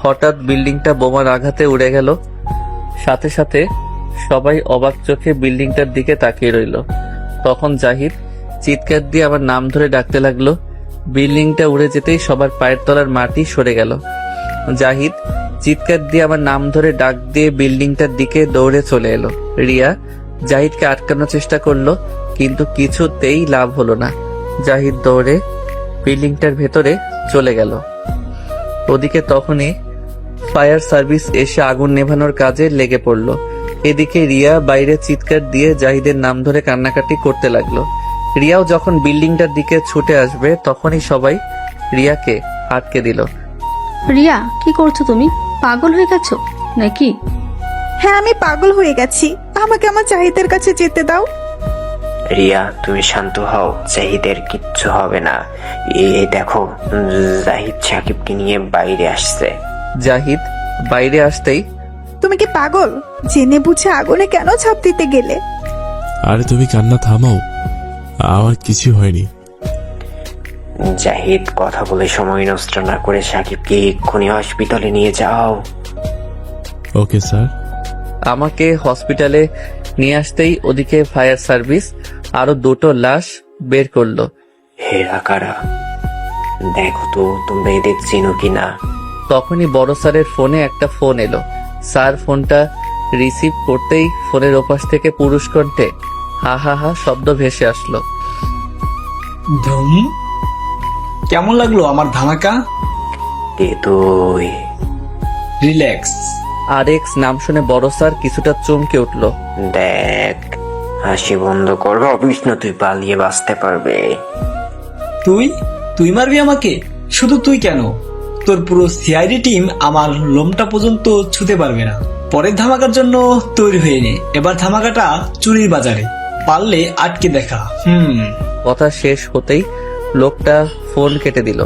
হঠাৎ বিল্ডিংটা বোমার আঘাতে উড়ে গেল। সাথে সাথে সবাই অবাক চোখে বিল্ডিংটার দিকে তাকিয়ে রইল। তখন জাহিদ চিৎকার দিয়ে আমার নাম ধরে ডাকতে লাগলো। বিল্ডিংটা উড়ে যেতেই সবার পায়ের তলার মাটি সরে গেল। জাহিদ চিৎকার দিয়ে আমার নাম ধরে ডাক দিয়ে বিল্ডিংটার দিকে দৌড়ে চলে এলো। রিয়া জাহিদকে আটকানোর চেষ্টা করলো, কিন্তু কিছুতেই লাভ হলো না। জাহিদ দৌড়ে বিল্ডিংটার ভেতরে চলে গেল। ওদিকে তখনই ফায়ার সার্ভিস এসে আগুন নেভানোর কাজে লেগে পড়লো। এদিকে রিয়া বাইরে চিৎকার দিয়ে জাহিদের নাম ধরে কান্নাকাটি করতে লাগলো। রিয়াও যখন বিল্ডিংটার দিকে ছুটে আসবে তখনই সবাই রিয়াকে আটকে দিল। রিয়া, কি করছো তুমি? পাগল হয়ে গেছো নাকি? হ্যাঁ, আমি পাগল হয়ে গেছি। আমাকে আমার জাহিদের কাছে যেতে দাও। রিয়া, তুমি শান্ত হও, জাহিদের কিচ্ছু হবে না। এই দেখো, জাহিদ সাকিবকে নিয়ে বাইরে আসছে। জাহিদ বাইরে আসতেই, তুমি কি পাগল? জেনে বুঝে আগুনে কেন ঝাঁপ দিতে গেলে? আরে তুমি কান্না থামাও, আমার কিছু হয়নি। জাহিদ, কথা বলে সময় নষ্ট না করে সাকিবকে এক্ষুনি হসপিটালে নিয়ে যাও। Okay sir. আমাকে হসপিটালে নিয়ে আসতেই ওদিকে ফায়ার সার্ভিস আরো দুটো লাশ বের করলো। হেরা কারা? দেখো তো তোমরা এদের চেনো কিনা। তখনই বড় স্যারের ফোনে একটা ফোন এলো। স্যার ফোনটা রিসিভ করতেই ফোনের ওপাশ থেকে পুরুষ কণ্ঠে হা হা হা শব্দ ভেসে আসলো। ধুম, কেমন লাগলো আমার ধামাকা? কে তুই? রিল্যাক্স। আরেক্স নাম শুনে বড় স্যার কিছুটা চমকে উঠলো। দেখ, হাসি বন্ধ কর, অফিস না তুই পালিয়ে বাঁচতে পারবে। তুই তুই মারবি আমাকে? শুধু তুই কেন, তোর পুরো সিআইডি টিম আমার লোমটা পর্যন্ত ছুতে পারবে না। পরের ধামাকার জন্য তৈরি হয়ে নে। এবার ধামাকাটা চুরির বাজারে, পারলে আটকে দেখা। কথা শেষ হতেই লোকটা ফোন কেটে দিল।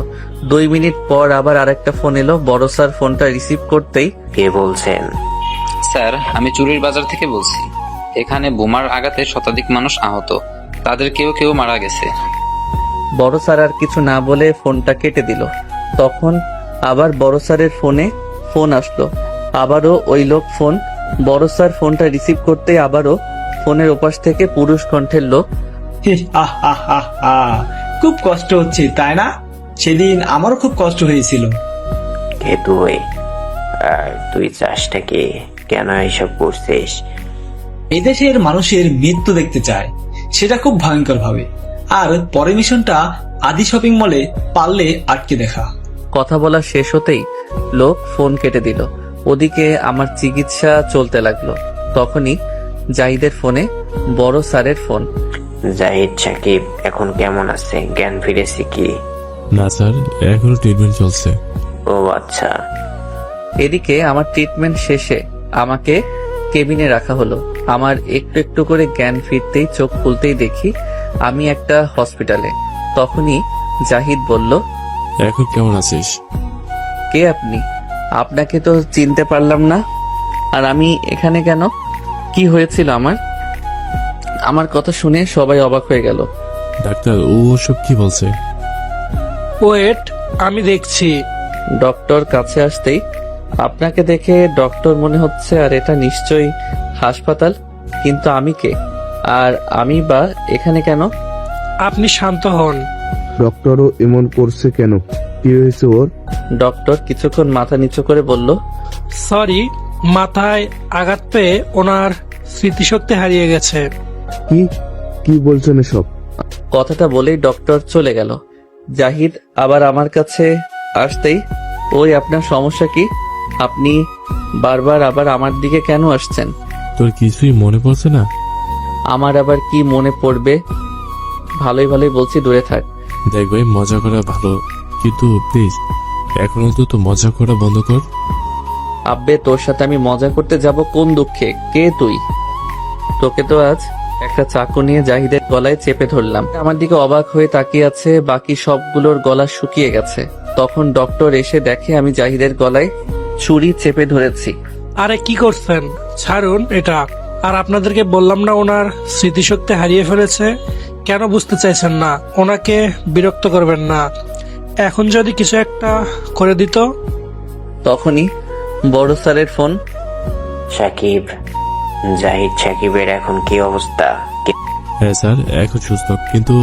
2 মিনিট পর আবার আরেকটা ফোন এলো। বড় স্যার ফোনটা রিসিভ করতেই, কে বলছেন? স্যার, আমি চুরির বাজার থেকে বলছি। এখানে বোমার আঘাতে শতাধিক মানুষ আহত, তাদের কেউ কেউ মারা গেছে। বড় স্যার আর কিছু না বলে ফোনটা কেটে দিল। তখন আবার বড় স্যারের ফোনে ফোন আসলো। আবারও ওই লোক ফোন। বড় স্যার ফোনটা রিসিভ করতে আবারও ফোনের ওপাশ থেকে পুরুষ কণ্ঠের লোক, খুব কষ্ট হচ্ছে তাই না? সেদিন আমারও খুব কষ্ট হয়েছিল। কে তুই? আর তুই চাষটা কে? কেন এইসব করছিস? এদেশের মানুষের মৃত্যু দেখতে চায়, সেটা খুব ভয়ঙ্কর ভাবে। আর পরের মিশনটা আদি শপিং মলে, পারলে আটকে দেখা। কথা বলা শেষ হতেই লোক ফোন কেটে দিল। ওদিকে আমার চিকিৎসা চলতে লাগলো। তখনই জাহিদের ফোনে বড় স্যারের ফোন। জাহিদ সাকিব এখন কেমন আছে? জ্ঞান ফিরেছে কি? না স্যার, এখনো ট্রিটমেন্ট চলছে। ও আচ্ছা। এদিকে আমার ট্রিটমেন্ট শেষে আমাকে কেবিনে রাখা হলো। আমার একটু একটু করে জ্ঞান ফিরতেই চোখ খুলতেই দেখি আমি একটা হসপিটালে। তখনই জাহিদ বলল, এখন কেমন আছিস? কে আপনি? আপনাকে তো চিনতে পারলাম না। আর আমি এখানে কেন? কি হয়েছিল আমার? আমার কথা শুনে সবাই অবাক হয়ে গেল। ডাক্তার, ও সব কি বলছে? ওয়েট, আমি দেখছি। ডক্টর কাছে আসতেই, আপনাকে দেখে ডক্টর মনে হচ্ছে, আর এটা নিশ্চয়ই হাসপাতাল। কিন্তু আমি কে? আর আমি বা এখানে কেন? আপনি শান্ত হন। ডক্টরও এমন করছে কেন? কি হয়েছে ওর? ডক্টর কিছুক্ষণ মাথা নিচু করে বলল, সরি, মাথায় আঘাত পেয়ে ওনার স্মৃতিশক্তি হারিয়ে গেছে। কি কি বলছেন এসব? কথাটা বলেই ডক্টর চলে গেল। জাহিদ আবার আমার কাছে আসতেই, ওই আপনার সমস্যা কি? আপনি বারবার আবার আমার দিকে কেন আসছেন? তোর কিছুই মনে পড়ছে না? আমার আবার কি মনে পড়বে? ভালোই ভালোই বলছি, দূরে থাক। দেখ ভাই, মজা করা ভালো, কিন্তু প্লিজ এখন অন্তত মজা করা বন্ধ কর। আব্বে, তোর সাথে আমি মজা করতে যাব কোন দুঃখে? কে তুই? তোকে তো আজ একটা চাকু নিয়ে জাহিদের গলায় চেপে ধরলাম। আমার দিকে অবাক হয়ে তাকিয়ে আছে। বাকি সবগুলোর গলা শুকিয়ে গেছে। তখন ডক্টর এসে দেখে আমি জাহিদের গলায় ছুরি চেপে ধরেছি। আরে কি করছেন? ছাড়ুন এটা। আর আপনাদেরকে বললাম না ওনার স্মৃতিশক্তি হারিয়ে ফেলেছে? কেন বুঝতে চাইছেন না? ওনাকে বিরক্ত করবেন না। এখন যদি কিছু একটা করে দিত। তখনই বড় স্যারের ফোন। সাকিব, জাহিদ সাকিবের এখন কি অবস্থা? হ্যাঁ স্যার, এখন সুস্থ, কিন্তু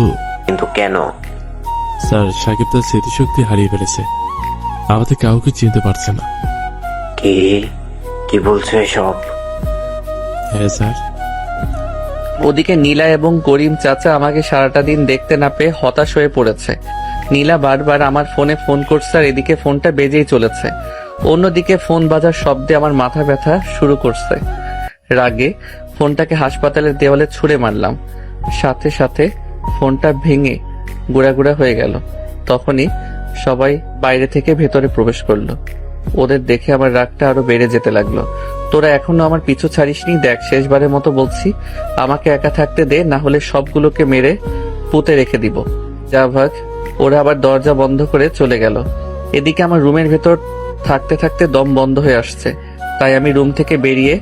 কিন্তু কেন? স্যার সাকিব তার স্মৃতিশক্তি হারিয়ে ফেলেছে, আমাদের কাউকে চিনতে পারছে না। কি কি বলছো এসব? হ্যাঁ স্যার। ওদিকে নীলা এবং করিম চাচা আমাকে সারাটা দিন দেখতে না পেয়ে হতাশ হয়ে পড়েছে। নীলা বারবার আমার ফোনে ফোন করছে আর এদিকে ফোনটা বেজেই চলেছে। অন্যদিকে ফোন বাজার শব্দে আমার মাথা ব্যথা শুরু করছে। রাগে ফোনটাকে হাসপাতালের দেওয়ালে ছুঁড়ে মারলাম, সাথে সাথে ফোনটা ভেঙে গুঁড়া হয়ে গেল। তখনই সবাই বাইরে থেকে ভেতরে প্রবেশ করলো। ওদের দেখে আমার রাগটা আরো বেড়ে যেতে লাগলো। তোরা এখনো আমার পিছু ছাড়িসনি, দেখ শেষবারের মতো বলছি, আমাকে একা থাকতে দে, না হলে সবগুলোকে মেরে পুঁতে রেখে দিব। যা ভাগ। ওরা আবার দরজা বন্ধ করে চলে গেল। এদিকে আমার রুমের ভেতর থাকতে থাকতে দম বন্ধ হয়ে আসছে, তাই আমি রুম থেকে বেরিয়ে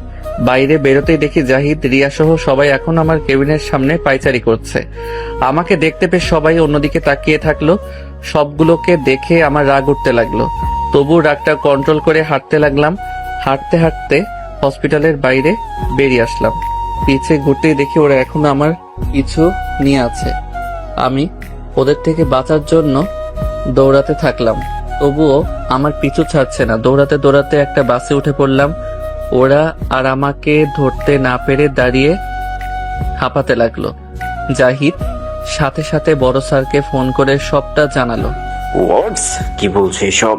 বাইরে বেরোতেই দেখি জাহিদ, রিয়া সহ সবাই এখন আমার কেবিনের সামনে পায়চারি করছে। আমাকে দেখতে পেয়ে সবাই অন্যদিকে তাকিয়ে থাকলো। সবগুলোকে দেখে আমার রাগ উঠতে লাগলো, তবু রাগটা কন্ট্রোল করে হাঁটতে লাগলাম। হাঁটতে হাঁটতে হসপিটালের বাইরে বেরিয়ে আসলাম। পিছে ঘুরতেই দেখি ওরা এখনো আমার পিছু নিয়ে আছে। আমি ওদের থেকে বাঁচার জন্য দৌড়াতে থাকলাম, তবুও আমার পিছু ছাড়ছে না। দৌড়াতে দৌড়াতে একটা বাসে উঠে পড়লাম। ওরা আর আমাকে ধরতে না পেরে দাঁড়িয়ে হাঁপাতে লাগলো। জাহিদ সাথে সাথে বড় স্যারকে ফোন করে সবটা জানালো। হোয়াটস, কি বলছো এসব?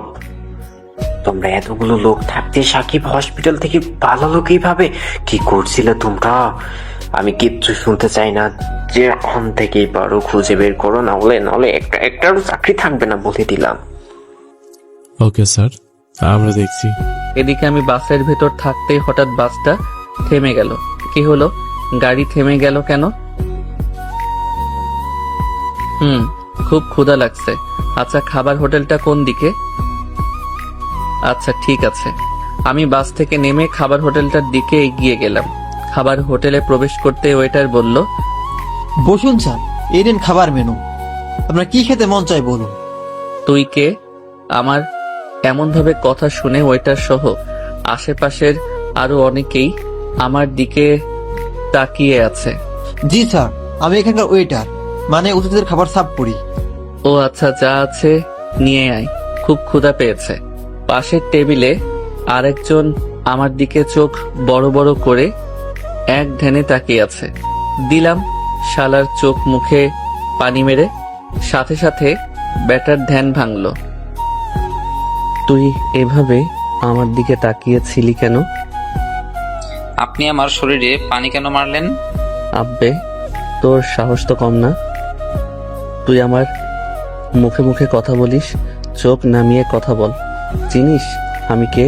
তোমরা এতগুলো লোক থাকতে সাকিব হসপিটাল থেকে পালালো কিভাবে? কি করছিলে তোমরা? আমি কিচ্ছু শুনতে চাই না। যে এখন থেকেই পারো খুঁজে বের করো, নাহলে একটারও চাকরি থাকবে না বলে দিলাম। ওকে স্যার, আমরা দেখছি। এদিকে আমি বাসের ভেতর থাকতেই হঠাৎ বাসটা থেমে গেল। কি হলো? গাড়ি থেমে গেল কেন? খুব ক্ষুধা লাগছে। আচ্ছা, খাবার হোটেলটা কোন দিকে? আচ্ছা ঠিক আছে। আমি বাস থেকে নেমে খাবার হোটেলটার দিকে এগিয়ে গেলাম। খাবার হোটেলে প্রবেশ করতে ওয়েটার বলল, বসুন স্যার, এই দিন খাবার মেনু, আপনার কি খেতে মন চাই বলুন। তুই কে? আমার এমন ভাবে কথা শুনে ওয়েটার সহ আশেপাশের আরো অনেকেই আমার দিকে তাকিয়ে আছে। জি স্যার, আমি এখানকার ওয়েটার, মানে অতিথিদের খাবার সার্ভ করি। ও আচ্ছা, যা আছে নিয়ে আয়, খুব ক্ষুধা পেয়েছে। পাশের টেবিলে আরেকজন আমার দিকে চোখ বড় বড় করে এক ধ্যানে তাকিয়ে আছে। দিলাম শালার চোখ মুখে পানি মেরে, সাথে সাথে ব্যাটার ধ্যান ভাঙলো। তুই এভাবে আমার দিকে তাকিয়েছিলি কেন? আপনি আমার শরীরে পানি কেন মারলেন? আব্বে, তোর সাহস তো কম না। তুই আমার মুখে মুখে কথা বলিস, চোখ নামিয়ে কথা বল। চিনিস আমি কে?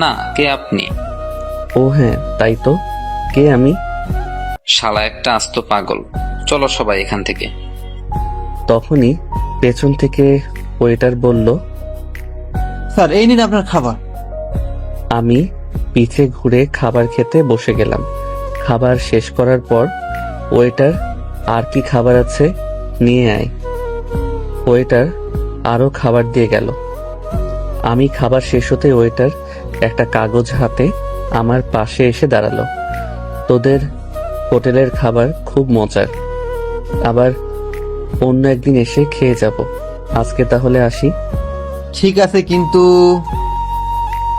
না, কে আপনি? ও হ্যাঁ, তাই তো। কে আমি? শালা একটা আস্ত পাগল। চলো সবাই এখান থেকে। তখনই পেছন থেকে ওয়েটার বলল, স্যার এই নিন আপনার খাবার। আমি পিছে ঘুরে খাবার খেতে বসে গেলাম। খাবার শেষ করার পর ওয়েটার, আর কি খাবার আছে নিয়ে আয়। ওয়েটার আরো খাবার দিয়ে গেল। আমি খাবার শেষ হতে ওয়েটার একটা কাগজ হাতে আমার পাশে এসে দাঁড়ালো। তোদের হোটেলের খাবার খুব মজার, আবার অন্য একদিন এসে খেয়ে যাব। আজকে তাহলে আসি। ঠিক আছে, কিন্তু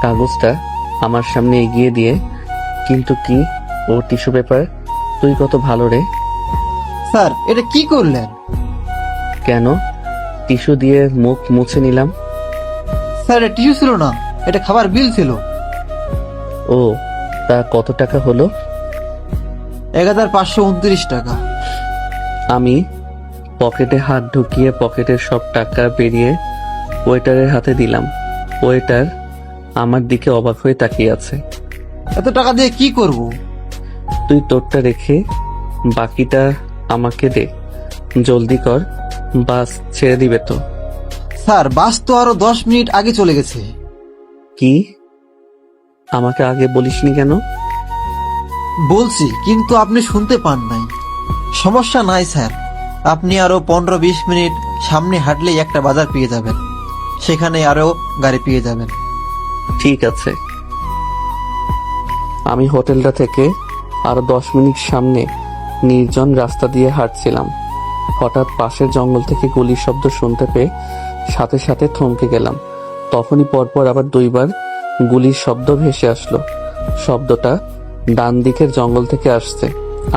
কাগজটা আমার সামনে এগিয়ে দিয়ে, কিন্তু কি? ও টিস্যু পেপার। তুই কত ভালো রে। স্যার এটা কি করলেন? কেন? টিস্যু দিয়ে মুখ মুছে নিলাম। স্যার এটা টিস্যু ছিল না, এটা খাবার বিল ছিল। ও, তা কত টাকা হলো? 1529 টাকা। আমি পকেটে হাত ঢুকিয়ে পকেটের সব টাকা বেরিয়ে ওয়েটারের হাতে দিলাম। ওয়েটার আমার দিকে অবাক হয়ে তাকিয়ে আছে। এত টাকা দিয়ে কি করব? তুই তোরটা রেখে বাকিটা আমাকে দে, জলদি কর, বাস ছেড়ে দিবে তো। স্যার বাস তো আরো 10 মিনিট আগে চলে গেছে। কি? আমাকে আগে বলিসনি কেন? বলছি, কিন্তু আপনি শুনতে পান নাই। সমস্যা নাই স্যার, আপনি আরো 15-20 মিনিট সামনে হাঁটলেই একটা বাজার পেয়ে যাবেন, সেখানে আরো গাড়ি পেয়ে যাবেন। ঠিক আছে। আমি হোটেলটা থেকে আরো 10 মিনিট সামনে নির্জন রাস্তা দিয়ে হাঁটছিলাম। হঠাৎ পাশের জঙ্গল থেকে গুলির শব্দ শুনতে পেয়ে সাথে সাথে থমকে গেলাম। তখনই পরপর আবার 2 বার গুলির শব্দ ভেসে আসলো। শব্দটা ডান দিকের জঙ্গল থেকে আসছে।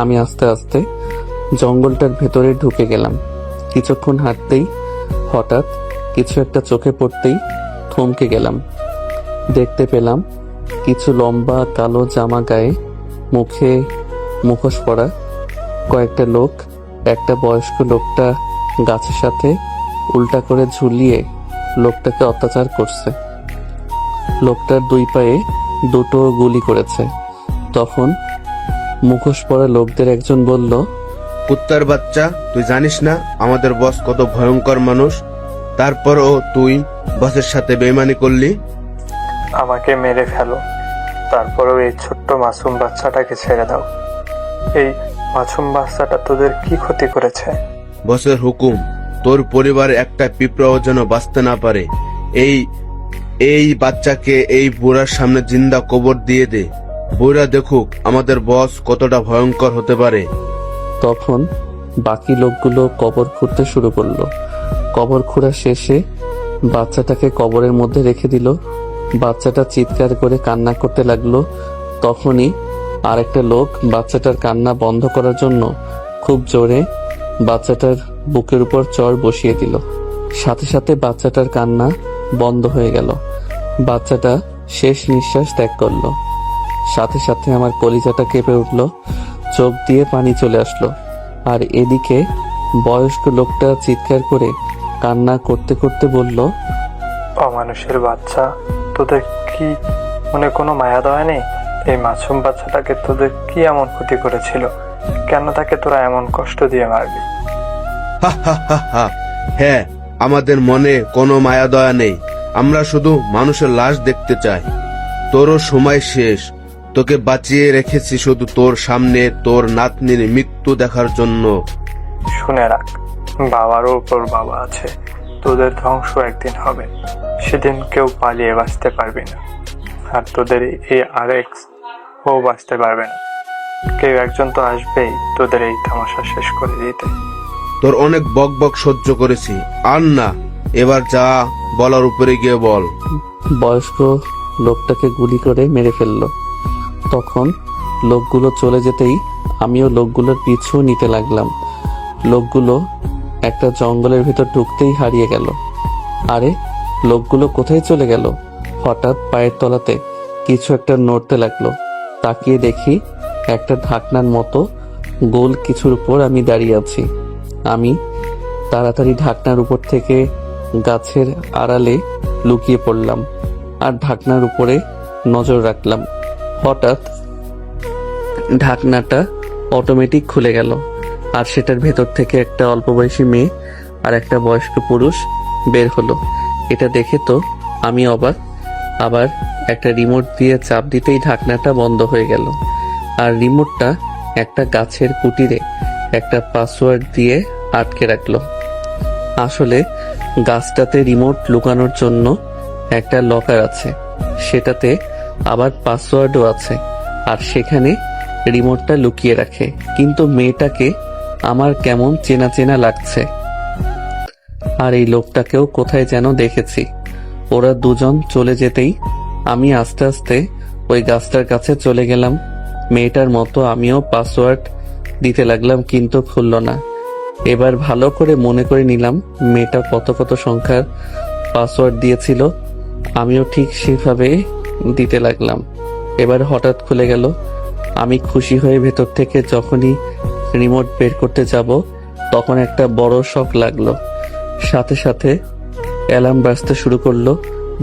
আমি আস্তে আস্তে জঙ্গলটার ভেতরে ঢুকে গেলাম। কিছুক্ষণ হাঁটতেই হঠাৎ কিছু একটা চোখে পড়তেই থমকে গেলাম। দেখতে পেলাম কিছু লম্বা কালো জামা গায়ে, মুখে মুখোশ পরা কয়েকটা লোক একটা বয়স্ক লোকটা গাছের সাথে উল্টা করে ঝুলিয়ে লোকটাকে অত্যাচার করছে। লোকটার 2 পায়ে 2টো গুলি করেছে। তখন মুখোশ পরা লোকদের একজন বলল, কুত্তার বাচ্চা, তুই জানিস না আমাদের বস কত ভয়ঙ্কর মানুষ? তারপরও তুই বসের সাথে বেইমানি করলি। আমাকে মেরে ফেলো, তারপরেও এই ছোট্ট মাসুম বাচ্চাটাকে ছেড়ে দাও। এই মাসুম বাচ্চাটা তোদের কি ক্ষতি করেছে? বসের হুকুম, তোর পরিবারে একটা পিঁপড়াও যেন বাঁচতে না পারে। এই বাচ্চাকে এই বুড়ার সামনে জিন্দা কবর দিয়ে দে। বুড়া দেখুক আমাদের বস কতটা ভয়ঙ্কর হতে পারে। তখন বাকি লোকগুলো কবর খুঁড়তে শুরু করলো। কবর খোঁড়া শেষে বাচ্চাটাকে কবরের মধ্যে রেখে দিল। বাচ্চাটা চিৎকার করে কান্না করতে লাগলো। তখনই আরেকটা লোক বাচ্চাটার কান্না বন্ধ করার জন্য খুব জোরে বাচ্চাটার বুকের উপর চড় বসিয়ে দিল। সাথে সাথে বাচ্চাটার কান্না বন্ধ হয়ে গেল। বাচ্চাটা শেষ নিঃশ্বাস ত্যাগ করলো। সাথে সাথে আমার কলিজাটা কেঁপে উঠল, চোখ দিয়ে পানি চলে আসলো। আর এদিকে বয়স্ক লোকটা চিৎকার করে কান্না করতে করতে বলল, অমানুষের বাচ্চা, তোদের কি মনে কোনো মায়া দয়া নেই? এই মাসুম বাচ্চাটাকে তোদের কি এমন ক্ষতি করেছিল? কেন তাকে তোরা এমন কষ্ট দিয়ে মারবি? হা হা হা হা। হ্যাঁ, আমাদের মনে কোনো মায়া দয়া নেই। আমরা শুধু মানুষের লাশ দেখতে চাই। তোরও সময় শেষ। তোকে বাঁচিয়ে রেখেছি শুধু তোর সামনে তোর নাতনির মৃত্যু দেখার জন্য। শুনে রাখ, বাবারও উপর বাবা আছে। তোদের ধ্বংস একদিন হবে, সেদিন কেউ পালিয়ে বাঁচতে পারবি না। আর তোদের এই আরেক্স ও বাঁচতে পারবে না। কেউ একজন তো আসবেই তোদের এই তামাশা শেষ করে দিতে। তোর অনেক বক বক সহ্য করেছি, আর না। এবার যা বলার উপরে গিয়ে বল। বয়স্ক লোকটাকে গুলি করে মেরে ফেললো। তখন লোকগুলো চলে যেতেই আমিও লোকগুলোর পিছু নিতে লাগলাম। লোকগুলো একটা জঙ্গলের ভিতর ঢুকতেই হারিয়ে গেল। আরে, লোকগুলো কোথায় চলে গেল? হঠাৎ পায়ের তলাতে কিছু একটা নড়তে লাগলো। তাকিয়ে দেখি একটা ঢাকনার মতো গোল কিছুর উপর আমি দাঁড়িয়ে আছি। আমি তাড়াতাড়ি ঢাকনার উপর থেকে গাছের আড়ালে লুকিয়ে পড়লাম আর ঢাকনার উপরে নজর রাখলাম। হঠাৎ ঢাকনাটা অটোমেটিক খুলে গেল আর সেটার ভেতর থেকে একটা অল্প বয়সী মেয়ে আর একটা বয়স্ক পুরুষ বের হলো। এটা দেখে তো আমি অবাক। আবার একটা রিমোট দিয়ে চাপ দিতেই ঢাকনাটা বন্ধ হয়ে গেল। আর রিমোটটা একটা গাছের কুটিরে একটা পাসওয়ার্ড দিয়ে আটকে রাখলো। আসলে গাছটাতে রিমোট লুকানোর জন্য একটা লকার আছে, সেটাতে আবার পাসওয়ার্ডও আছে, আর সেখানে রিমোটটা লুকিয়ে রাখে। কিন্তু মেয়েটাকে আমার কেমন চেনা চেনা লাগছে। আর এই লোকটাকেও কোথায় যেন দেখেছি। ওরা দুজন চলে যেতেই আমি আস্তে আস্তে ওই গাছটার কাছে চলে গেলাম। মেয়েটার মতো আমিও পাসওয়ার্ড দিতে লাগলাম, কিন্তু খুলল না। এবার ভালো করে মনে করে নিলাম মেয়েটা কত কত সংখ্যার পাসওয়ার্ড দিয়েছিল। আমিও ঠিক সেভাবে দিতে লাগলাম। এবার হঠাৎ খুলে গেল। আমি খুশি হয়ে ভেতর থেকে যখনই রিমোট বের করতে যাব তখন একটা বড় শক লাগলো। সাথে সাথে অ্যালার্ম বাজতে শুরু করলো।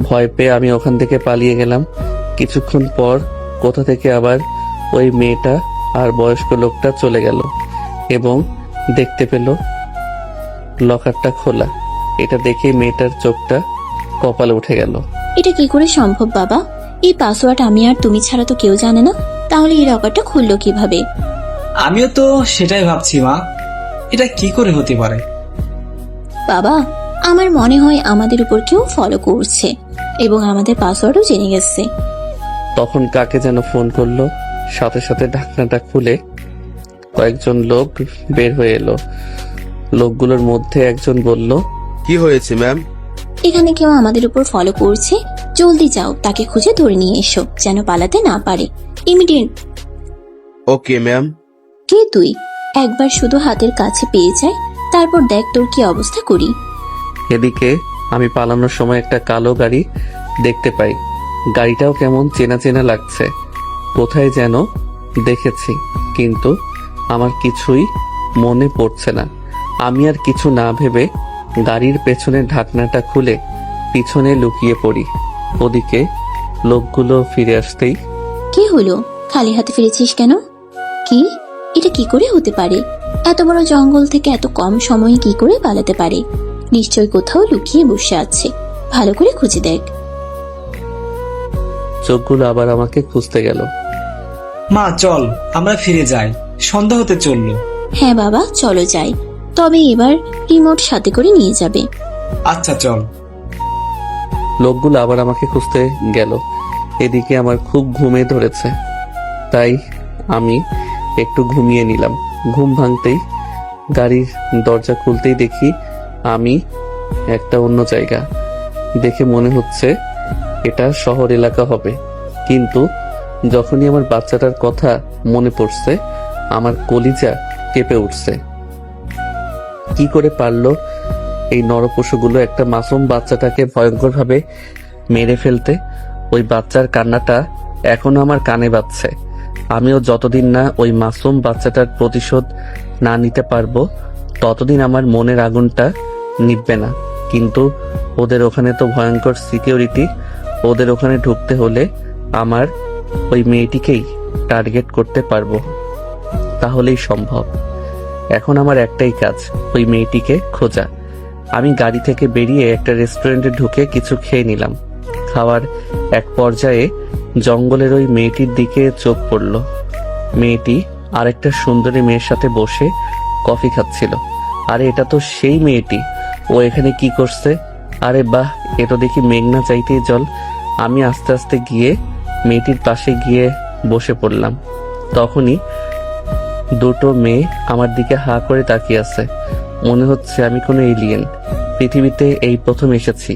ভয় পেয়ে আমি ওখান থেকে পালিয়ে গেলাম। কিছুক্ষণ পর কোথা থেকে আবার ওই মেয়েটা আর বয়স্ক লোকটা চলে গেল এবং দেখতে পেল লকারটা খোলা। এটা দেখে মেয়েটার চোখটা কপালে উঠে গেল। এটা কি করে সম্ভব বাবা? এই পাসওয়ার্ড আমি আর তুমি ছাড়া তো কেউ জানে না। তাহলে এই লকারটা খুললো কিভাবে? আমিও তো সেটাই ভাবছি মা, এটা কি করে হতে পারে? বাবা, আমার মনে হয় আমাদের উপর কেউ ফলো করছে। এবং আমাদের পাসওয়ার্ডও জেনে গেছে। তখন কাকে যেন ফোন করলো, সাথে সাথে ঢাকনাটা খুলে কয়েকজন লোক বের হয়ে এলো। লোকগুলোর মধ্যে একজন বলল, কি হয়েছে ম্যাম? এখানে কেউ আমাদের উপর ফলো করছে, জলদি যাও, তাকে খুঁজে ধরে নিয়ে এসো যেন পালাতে না পারে। ইমিডিয়েট। Okay ma'am. কে তুই? একবার শুধু হাতের কাছে পেয়ে যায়, তারপর দেখ তোর কি অবস্থা করি। এদিকে আমি পালানোর সময় একটা কালো গাড়ি দেখতে পাই। গাড়িটাও কেমন চেনা চেনা লাগছে, কোথায় যেন দেখেছি, কিন্তু আমার কিছুই মনে পড়ছে না। আমি আর কিছু না ভেবে গাড়ির পেছনের ঢাকনাটা খুলে পিছনে লুকিয়ে পড়ি। ওদিকে লোকগুলো ফিরে আসতেই, কি হলো? খালি হাতে ফিরেছিস কেন? কি, এটা কি করে হতে পারে? এত বড় জঙ্গল থেকে এত কম সময়ে কি করে পালাতে পারে? নিশ্চয় কোথাও লুকিয়ে বসে আছে, ভালো করে খুঁজে দেখ। চোখগুলো আবার আমাকে খুঁজতে গেল। মা চল আমরা ফিরে যাই, সন্ধ্যা হতে চললো। হ্যাঁ বাবা, চলো যাই, তবে এবার রিমোট সাথে করে নিয়ে যাবে। আচ্ছা চল। লোকগুলো আবার আমাকে খুঁজতে গেল। এদিকে আমার খুব ঘুমে ধরেছে, তাই আমি একটু ঘুমিয়ে নিলাম। ঘুম ভাঙতেই গাড়ির দরজা খুলতেই দেখি আমি একটা অন্য জায়গা। দেখে মনে হচ্ছে এটা শহর এলাকা হবে, কিন্তু যখনই আমার বাচ্চাটার কথা মনে পড়ছে আমার কলিজা কেঁপে উঠছে। কি করে পারলো এই নরপশুগুলো একটা মাসুম বাচ্চাটাকে ভয়ঙ্করভাবে মেরে ফেলতে? ওই বাচ্চার কান্নাটা এখনো আমার কানে বাজছে। আমিও যতদিন না ওই মাসুম বাচ্চাটার প্রতিশোধ না নিতে পারবো ততদিন আমার মনের আগুনটা নিভবে না। কিন্তু ওদের ওখানে তো ভয়ঙ্কর সিকিউরিটি, ওদের ওখানে ঢুকতে হলে আমার ওই মেয়েটিকেই টার্গেট করতে পারবো, তাহলেই সম্ভব। এখন আমার একটাই কাজ, ওই মেয়েটিকে খোঁজা। আমি গাড়ি থেকে বেরিয়ে একটা রেস্টুরেন্টে ঢুকে কিছু খেয়ে নিলাম। খাওয়ার এক পর্যায়ে জঙ্গলের ওই মেয়েটির দিকে চোখ পড়ল। মেয়েটি আরেকটা সুন্দরী মেয়ের সাথে বসে কফি খাচ্ছিল। আরে এটা তো সেই মেয়েটি, ও এখানে কি করছে? আরে বাহ, এ তো দেখি মেঘনা চাইতেই জল। আমি আস্তে আস্তে গিয়ে মেয়েটির পাশে গিয়ে বসে পড়লাম। তখনই দুটো মেয়ে আমার দিকে হা করে তাকিয়ে আছে। মনে হচ্ছে আমি কোনো এলিয়েন, পৃথিবীতে এই প্রথম এসেছি।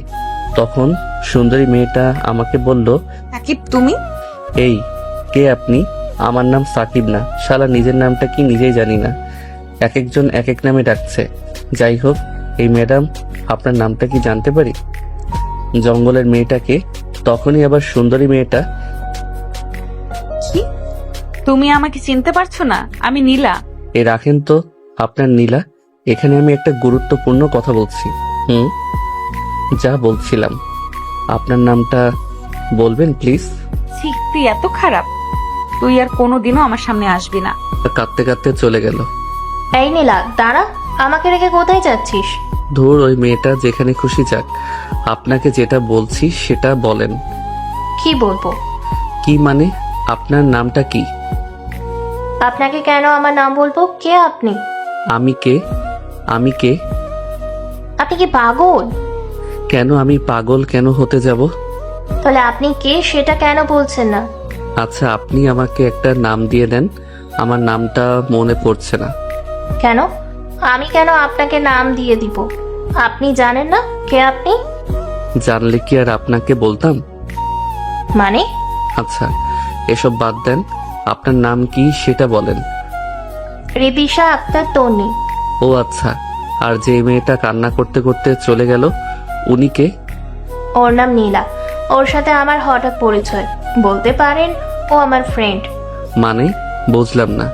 তখন সুন্দরী মেয়েটা আমাকে বলল, সাকিব তুমি? এই কে আপনি? আমার নাম সাকিব না, শালা নিজের নামটা কি নিজেই জানি না। এক একজন এক এক নামে ডাকছে। যাই হোক, এই ম্যাডাম আপনার নামটা কি জানতে পারি? জঙ্গলের মেয়েটাকে। তখনই আবার সুন্দরী মেয়েটা, কি তুমি আমাকে চিনতে পারছো না? আমি নীলা। এ রাখেন তো আপনার নীলা, এখানে আমি একটা গুরুত্বপূর্ণ কথা বলছি। যা বলছিলাম, আপনার নামটা বলবেন প্লিজ? ছি, তুই এত খারাপ, তুই আর কোনোদিনও আমার সামনে আসবি না। কাঁদতে কাঁদতে চলে গেল। এই নীলা দাঁড়া, আমাকে রেখে কোথায় যাচ্ছিস? ধুর, ওই মেয়েটা যেখানে খুশি যাক, আপনাকে যেটা বলছি সেটা বলেন। কি বলবো? কি মানে? আপনার নামটা কি? আপনাকে কেন আমার নাম বলবো? কে আপনি? আমি কে? আমি কে? আপনি কি পাগল? কেন আমি পাগল কেন হতে যাব? তাহলে আপনি কে সেটা কেন বলছেন না? আচ্ছা, আপনি আমাকে একটা নাম দিয়ে দেন, আমার নামটা মনে পড়ছে না। কেন? আমি কেন আপনাকে নাম দিয়ে দিব? আপনি জানেন না কে আপনি? জানলে কি আর আপনাকে বলতাম? মানে? আচ্ছা, এসব বাদ দেন, আপনার নাম কি সেটা বলেন। রিদিশা আক্তার তন্নি। ও আচ্ছা, আর যে মেয়েটা কান্না করতে করতে চলে গেল উনি কে? ওর নাম নীলা। ওর সাথে আমার হঠাৎ পরিচয়, বলতে পারেন ও আমার ফ্রেন্ড। মানে বুঝলাম না।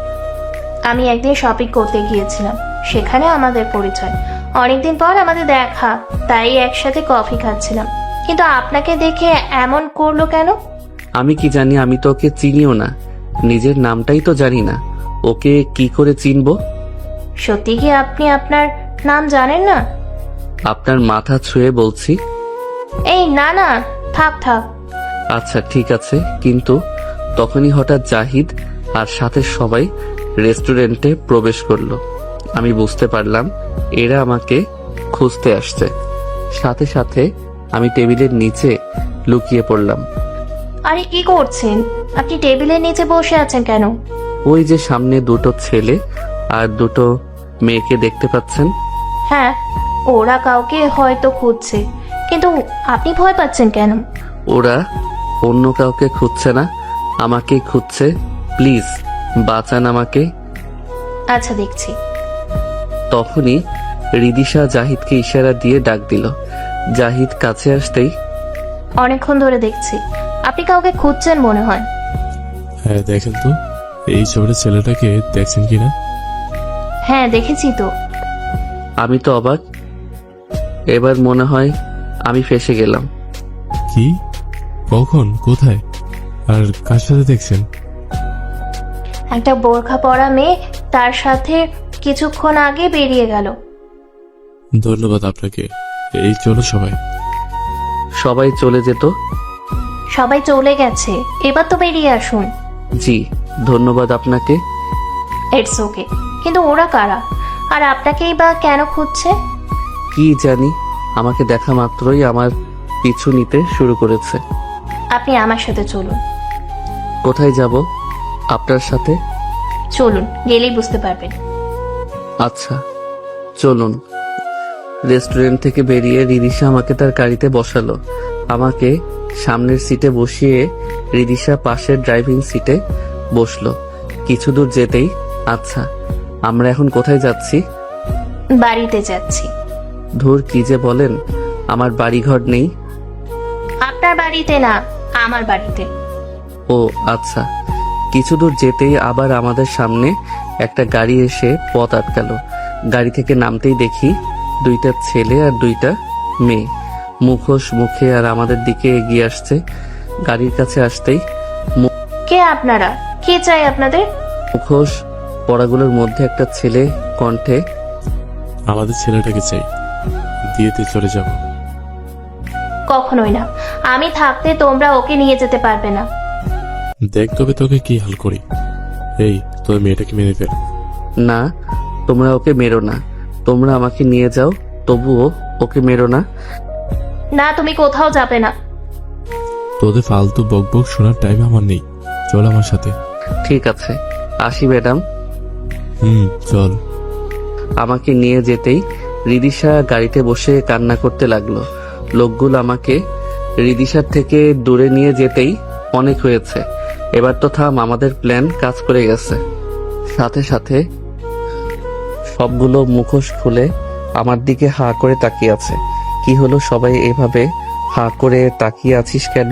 আমি একদিন শপিং করতে গিয়েছিলাম, সেখানে আমাদের পরিচয়। অনেকদিন পর আমাদের দেখা, তাই একসাথে কফি খাচ্ছিলাম। কিন্তু আপনাকে দেখে এমন করলো কেন? আমি কি জানি, আমি তো ওকে চিনিও না, নিজের নামটাই তো জানি না, ওকে কি করে চিনবো? সত্যি কি আপনি আপনার নাম জানেন না? আপনার মাথা ছুঁয়ে বলছি। এই না না, থাক থাক। আচ্ছা ঠিক আছে, কিন্তু তখনই হঠাৎ জাহিদ আর সাথে সবাই রেস্টুরেন্টে প্রবেশ করলো। আমি বুঝতে পারলাম এরা আমাকে খুঁজতে আসছে। সাথে সাথে আমি টেবিলের নিচে লুকিয়ে পড়লাম। আরে কি করছেন? আপনি টেবিলের নিচে বসে আছেন কেন? ওই যে সামনে দুটো ছেলে আর দুটো মেয়েকে দেখতে পাচ্ছেন? হ্যাঁ, ওরা কাউকে হয়তো খুঁজছে, কিন্তু আপনি ভয় পাচ্ছেন কেন? ওরা অন্য কাউকে খুঁজছে না, আমাকেই খুঁজছে। প্লিজ বাঁচান আমাকে। আচ্ছা, দেখছি। তখনই রিদিশা জাহিদকে ইশারা দিয়ে ডাক দিল। জাহিদ কাছে আসতেই, অনেকক্ষণ ধরে দেখছি আপনি কাউকে খুঁজছেন মনে হয়। হ্যাঁ দেখেন তো, এই ছবিটা ছেলেটাকে দেখছেন কিনা? হ্যাঁ, দেখেছি তো। আমি তো অবাক। এবার মনে হয় আমি ফেঁসে গেলাম। কি? কখন? কোথায়? আর কার সাথে দেখছেন? একটা বোরখা পরা মেয়ে তার সাথে কিছুক্ষণ আগে বেরিয়ে গেল। ধন্যবাদ আপনাকে। এই চলো সবাই। সবাই চলে যেত। সবাই চলে গেছে, এবার তো বেরিয়ে আসুন। জি ধন্যবাদ আপনাকে। It's okay. কিন্তু ওরা কারা, আর আপনাকেই বা কেন খুঁজছে? কি জানি, আমাকে দেখা মাত্রই আমার পিছু নিতে শুরু করেছে। আপনি আমার সাথে চলুন। কোথায় যাব? আপনার সাথে? চলুন, গেলেই বুঝতে পারবেন। আচ্ছা চলুন। রেস্টুরেন্ট থেকে বেরিয়ে রিদিশা আমাকে তার গাড়িতে বসালো। আমাকে সামনের সিটে বসিয়ে রিদিশা পাশের ড্রাইভিং সিটে বসলো। কিছু দূর যেতেই, আচ্ছা আমরা এখন কোথায় যাচ্ছি? বাড়িতে যাচ্ছি। ধুর, কি যে বলেন, আমার বাড়িঘর নেই। আপনার বাড়িতে না, আমার বাড়িতে। ও আচ্ছা। কিছু দূর যেতেই আবার আমাদের সামনে একটা গাড়ি এসে পথ আটকালো। গাড়ি থেকে নামতেই দেখি দুইটা ছেলে আর দুইটা মেয়ে মুখোশ মুখে আর আমাদের দিকে এগিয়ে আসছে। গাড়ির কাছে আসতেই কে আপনারা? কি চাই আপনাদের? মুখোশ পড়াগুলোর মধ্যে একটা ছেলে কণ্ঠে, আমাদের ছেলেটাকে চাই, দিয়েতে চলে যাব। কখনোই না, আমি থাকতে তোমরা ওকে নিয়ে যেতে পারবে না। দেখ তবে তোকে কি হাল করি। এই তোর মেয়েটাকে মেরে ফেল। না তোমরা ওকে মেরো না, তোমরা আমাকে নিয়ে যাও, তবুও ওকে মেরো না। না, তুমি কোথাও যাবে না। তোদের ফালতু বকবক শোনার টাইম আমার নেই, চল আমার সাথে। ঠিক আছে, আসি ম্যাডাম। চল। আমাকে নিয়ে যেতেই রিদিশা গাড়িতে বসে কান্না করতে লাগলো। লোকগুলো আমাকে রিদিশার থেকে দূরে নিয়ে যেতেই, অনেক হয়েছে, এবার তো থাম, আমাদের প্ল্যান কাজ করে গেছে। সাথে সাথে সবগুলো মুখোশ খুলে আমার দিকে হাঁ করে তাকিয়ে আছে। কি হলো, সবাই এভাবে হাঁ করে তাকিয়ে আছিস কেন?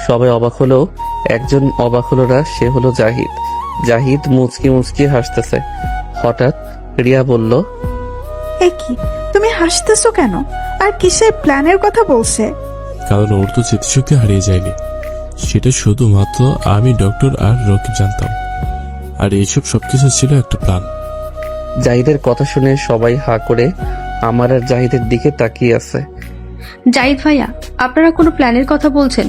সবাই অবাক হলো, একজন অবাক হলো না, সে হলো জাহিদ। জাহিদ মুচকি মুচকি হাসতেছে। হঠাৎ রিয়া বলল, এ কি, তুমি হাসতেছো কেন? আর কিসের প্ল্যানের কথা বলছে? কারণ ওর তো স্মৃতিশক্তি হারিয়ে যায়নি, সেটা শুধুমাত্র আমি, ডক্টর আর রকিব জানতাম। আর এইসব সবকিছু ছিল একটা প্ল্যান। জাহিদের কথা শুনে সবাই হাঁ করে আমার আর জাহিদের দিকে তাকিয়ে আছে। জাহিদ ভাইয়া, আপনারা কোনো প্ল্যানের কথা বলছেন?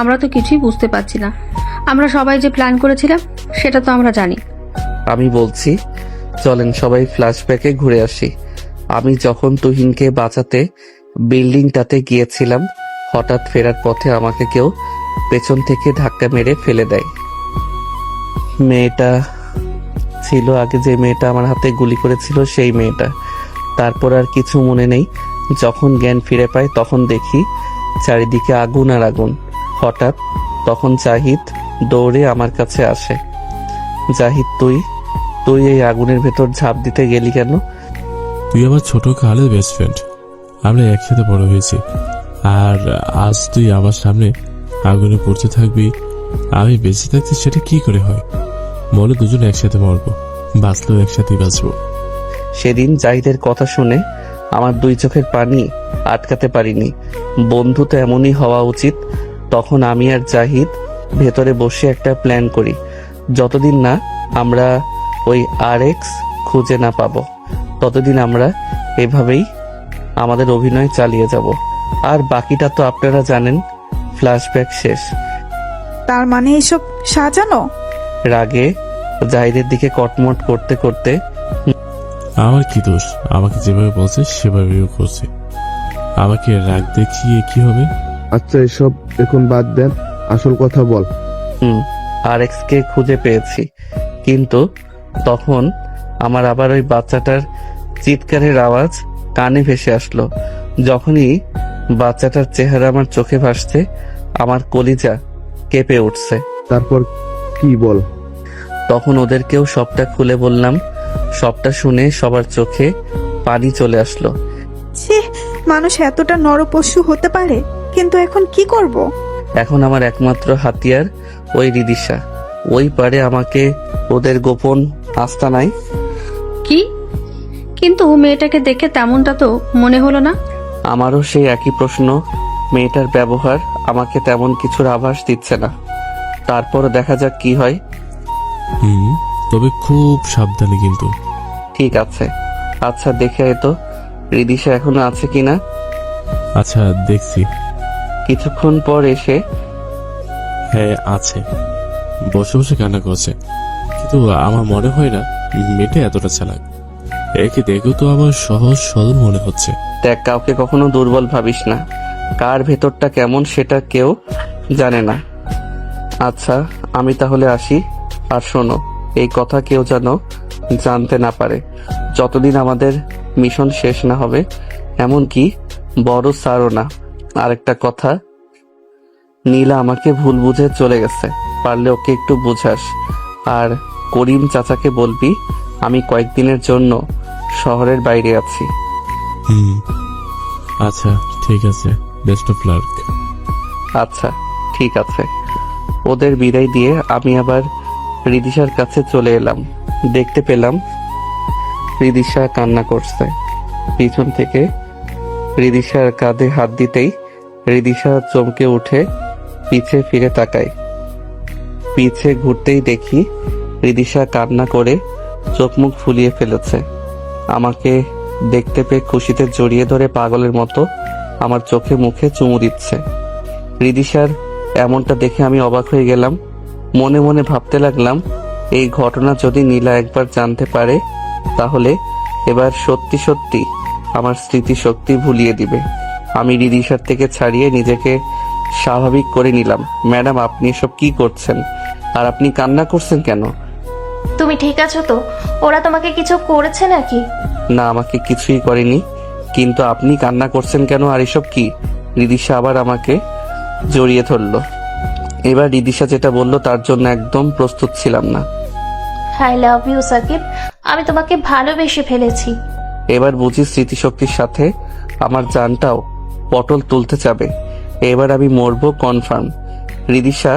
আমরা তো কিছুই বুঝতে পারছি না। আমরা সবাই যে প্ল্যান করেছিলাম সেটা তো আমরা জানি। আমি বলছি, চলেন সবাই ফ্ল্যাশব্যাকে ঘুরে আসি। আমি যখন তুহিনকে বাঁচাতে বিল্ডিংটাতে গিয়েছিলাম, হঠাৎ ফেরার পথে আমাকে কেউ পেছন থেকে ধাক্কা মেরে ফেলে দেয়। মেয়েটা ছিল আগে যে মেয়েটা আমার হাতে গুলি করেছিল, সেই মেয়েটা। তারপর আর কিছু মনে নেই। যখন জ্ঞান ফিরে পাই তখন দেখি চারিদিকে আগুন আর আগুন। হঠাৎ তখন জাহিদ দৌড়ে আমার কাছে আসে। জাহিদ, তুই এই আগুনের ভেতর ঝাঁপ দিতে গেলি কেন? তুই আমার ছোট কালের বেস্ট ফ্রেন্ড, আমরা একসাথে বড় হয়েছি, আর আজ তুই আমার সামনে আগুনে পড়তে থাকবি। আমি বেঁচে থাকতে সেটা কি করে হয়? বলে দুজন একসাথে মরবো, বাঁচলেও একসাথেই বাঁচবো। সেদিন জাহিদের কথা শুনে আমার দুই চোখের পানি আটকাতে পারিনি। বন্ধু তো এমনই হওয়া উচিত। তখন আমি আর জাহিদ ভেতরে বসে একটা প্ল্যান করি, যতদিন না আমরা ওই RX খুঁজে না পাবো ততদিন আমরা এভাবেই আমাদের অভিনয় চালিয়ে যাব। আর বাকিটা তো আপনারা জানেন। ফ্ল্যাশব্যাক শেষ। তার মানে এসব সাজানো? রাগে জাহিদের দিকে কটমট করতে করতে, আমার কি দোষ? আমাকে যেভাবে বলছে সেভাবেও করছে। আমাকে রাগ দেখিয়ে কি হবে? আচ্ছা এসব এখন বাদ দেন, আসল কথা বল। আরএক্স কে খুঁজে পেয়েছি, কিন্তু তখন আমার আবার ওই বাচ্চাটার চিৎকারের আওয়াজ কানে ভেসে আসলো। যখনই বাচ্চাটার চেহারা আমার চোখে ভাসছে, আমার কলিজা কেঁপে উঠছে। তারপর কি বল? তখন ওদেরকেও সবটা খুলে বললাম। সবটা শুনে সবার চোখে পানি চলে আসলো। ছি, মানুষ এতটা নরপশু হতে পারে, কিন্তু এখন কি করব? এখন আমার একমাত্র হাতিয়ার ওই রিদিশা। ওই পারে আমাকে ওদের গোপন আস্তানায়। কি? কিন্তু মেয়েটাকে দেখে তেমনটা তো মনে হলো না। আমারও সেই একই প্রশ্ন। মেয়েটার ব্যবহার আমাকে তেমন কিছুর আভাস দিচ্ছে না। তারপর দেখা যাক কি হয়। তবে খুব সাবধানে কিন্তু। ঠিক আছে। আচ্ছা দেখে আয় তো রিদিশা এখনো আছে কিনা। আচ্ছা দেখছি। কিছুক্ষণ পর এসে হ্যাঁ আছে, বসে বসে কান্না করছে। কিন্তু আমার মনে হয় না মেয়েটা এতটা চালাক। একে দেখেও তো আমার সহজ সরল মনে হচ্ছে। দেখ, কাউকে কখনো দুর্বল ভাবিস না। কার ভেতরটা কেমন সেটা কেউ জানে না। আচ্ছা আমি তাহলে আসি। আর শোনো, এই কথা কেউ যেন জানতে না পারে যতদিন আমাদের মিশন শেষ না হবে, এমনকি বড় স্যারও না। আরেকটা কথা, নীলা আমাকে ভুল বুঝে চলে গেছে, পারলে ওকে একটু বুঝাস। আর করিম চাচাকে বলবি আমি কয়েকদিনের জন্য শহরের বাইরে আছি। আচ্ছা ঠিক আছে, বেস্ট অফ লাক। আচ্ছা ঠিক আছে। ওদের বিদায় দিয়ে আমি আবার রিদিশার কাছে চলে এলাম। দেখতে পেলাম রিদিশা কান্না করছে। পিছন থেকে রিদিশার কাঁধে হাত দিতেই রিদিশা চমকে উঠে পিছে ফিরে তাকায়। পিছে ঘুরতেই দেখি রিদিশা কান্না করে চোখ মুখ ফুলিয়ে ফেলেছে। আমাকে দেখতে পেয়ে খুশিতে জড়িয়ে ধরে পাগলের মতো আমার চোখে মুখে চুমু দিচ্ছে। রিদিশার এমনটা দেখে আমি অবাক হয়ে গেলাম। মনে মনে ভাবতে লাগলাম, এই ঘটনা যদি নীলা একবার জানতে পারে, তাহলে এবার সত্যি সত্যি আমার স্মৃতিশক্তি ভুলিয়ে দিবে। আমি রিদিশার থেকে ছাড়িয়ে নিজেকে স্বাভাবিক করে নিলাম। ম্যাডাম, আপনি এসব কি করছেন? আর আপনি কান্না করছেন কেন? তুমি ঠিক আছো তো? ওরা তোমাকে কিছু করেছে নাকি? না, আমাকে কিছুই করেনি, কিন্তু আপনি কান্না করছেন কেন? আর এসব কি? রিদিশা আবার আমাকে জড়িয়ে ধরলো। এবার রিদিশা যেটা বলল তার জন্য একদম প্রস্তুত ছিলাম না। আই লাভ ইউ সাকিব, আমি তোমাকে ভালোবেসে ফেলেছি। এবার বুঝি স্মৃতিশক্তির সাথে আমার জানটাও পটল তুলতে যাবে। এবার আমি মরবো কনফার্ম। রিদিশা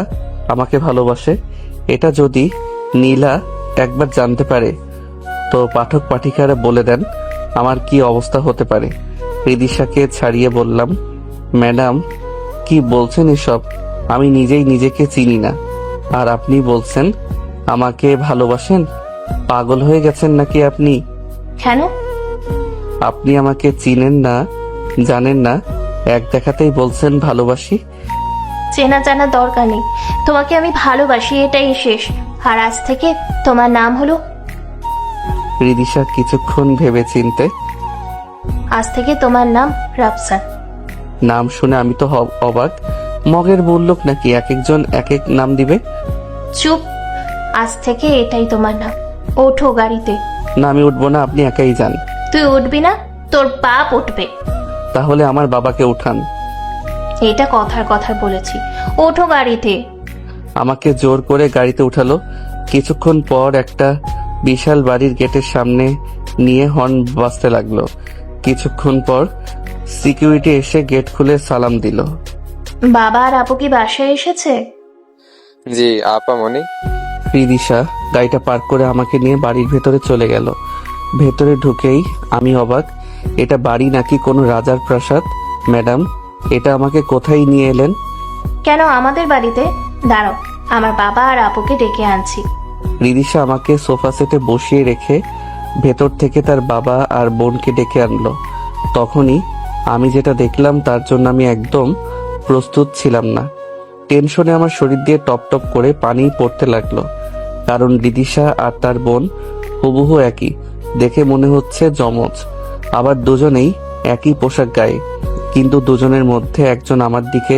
আমাকে ভালোবাসে, এটা যদি নীলা একবার জানতে পারে, তো পাঠক পাঠিকারা বলে দেন আমার কি অবস্থা হতে পারে। রিদিশাকে ছাড়িয়ে বললাম, ম্যাডাম কি বলছেন এসব? আমি নিজেই নিজেকে চিনি না, আর আপনি বলছেন আমাকে ভালোবাসেন? পাগল হয়ে গেছেন নাকি আপনি? কেন? আপনি আমাকে চিনেন না, জানেন না, এক দেখাতেই বলছেন ভালোবাসি। চেনা জানা দরকার নেই, তোমাকে আমি ভালোবাসি, এটাই শেষ। আর আজ থেকে তোমার নাম হলো। রিদিশা কিছুক্ষণ ভেবে চিনতে, আজ থেকে তোমার নাম রাফসান। নাম শুনে আমি তো অবাক। মগের বললোক নাকি এক একজন এক এক নাম দিবে? চুপ, আজ থেকে এটাই তোমার নাম। ওঠো গাড়িতে। না, আমি উঠবো না, আপনি একাই যান। তুই উঠবি না, তোর বাপ উঠবে। তাহলে আমার বাবাকে উঠান। এটা কথার কথা বলেছি, ওঠো গাড়িতে। আমাকে জোর করে গাড়িতে উঠালো। কিছুক্ষণ পর একটা বিশাল বাড়ির গেটের সামনে নিয়ে হর্ন বাজতে লাগলো। কিছুক্ষণ পর সিকিউরিটি এসে গেট খুলে সালাম দিল। বাবা আর আপু কি বাসায় এসেছে? জি আপা মনি। রিদিশা গাড়িটা পার্ক করে আমাকে নিয়ে বাড়ির ভেতরে চলে গেল। ভেতরে ঢুকেই আমি অবাক, এটা বাড়ি নাকি কোনো রাজার প্রাসাদ? ম্যাডাম, এটা আমাকে কোথায় নিয়ে এলেন? কেন আমাদের বাড়িতে? দাঁড়াও, আমার বাবা আর আপুকে ডেকে আনছি। রিদিশা আমাকে সোফা সেটে বসিয়ে রেখে ভেতর থেকে তার বাবা আর বোনকে ডেকে আনলো। তখনই আমি যেটা দেখলাম তার জন্য আমি একদম প্রস্তুত ছিলাম না। টেনশনে আমার শরীর দিয়ে টপ টপ করে পানি পড়তে লাগলো, কারণ রিদিশা আর তার বোন হুবহু একই, দেখে মনে হচ্ছে জমজ। আবার দুজনেই একই পোশাক গায়ে। কিন্তু দুজনের মধ্যে একজন আমার দিকে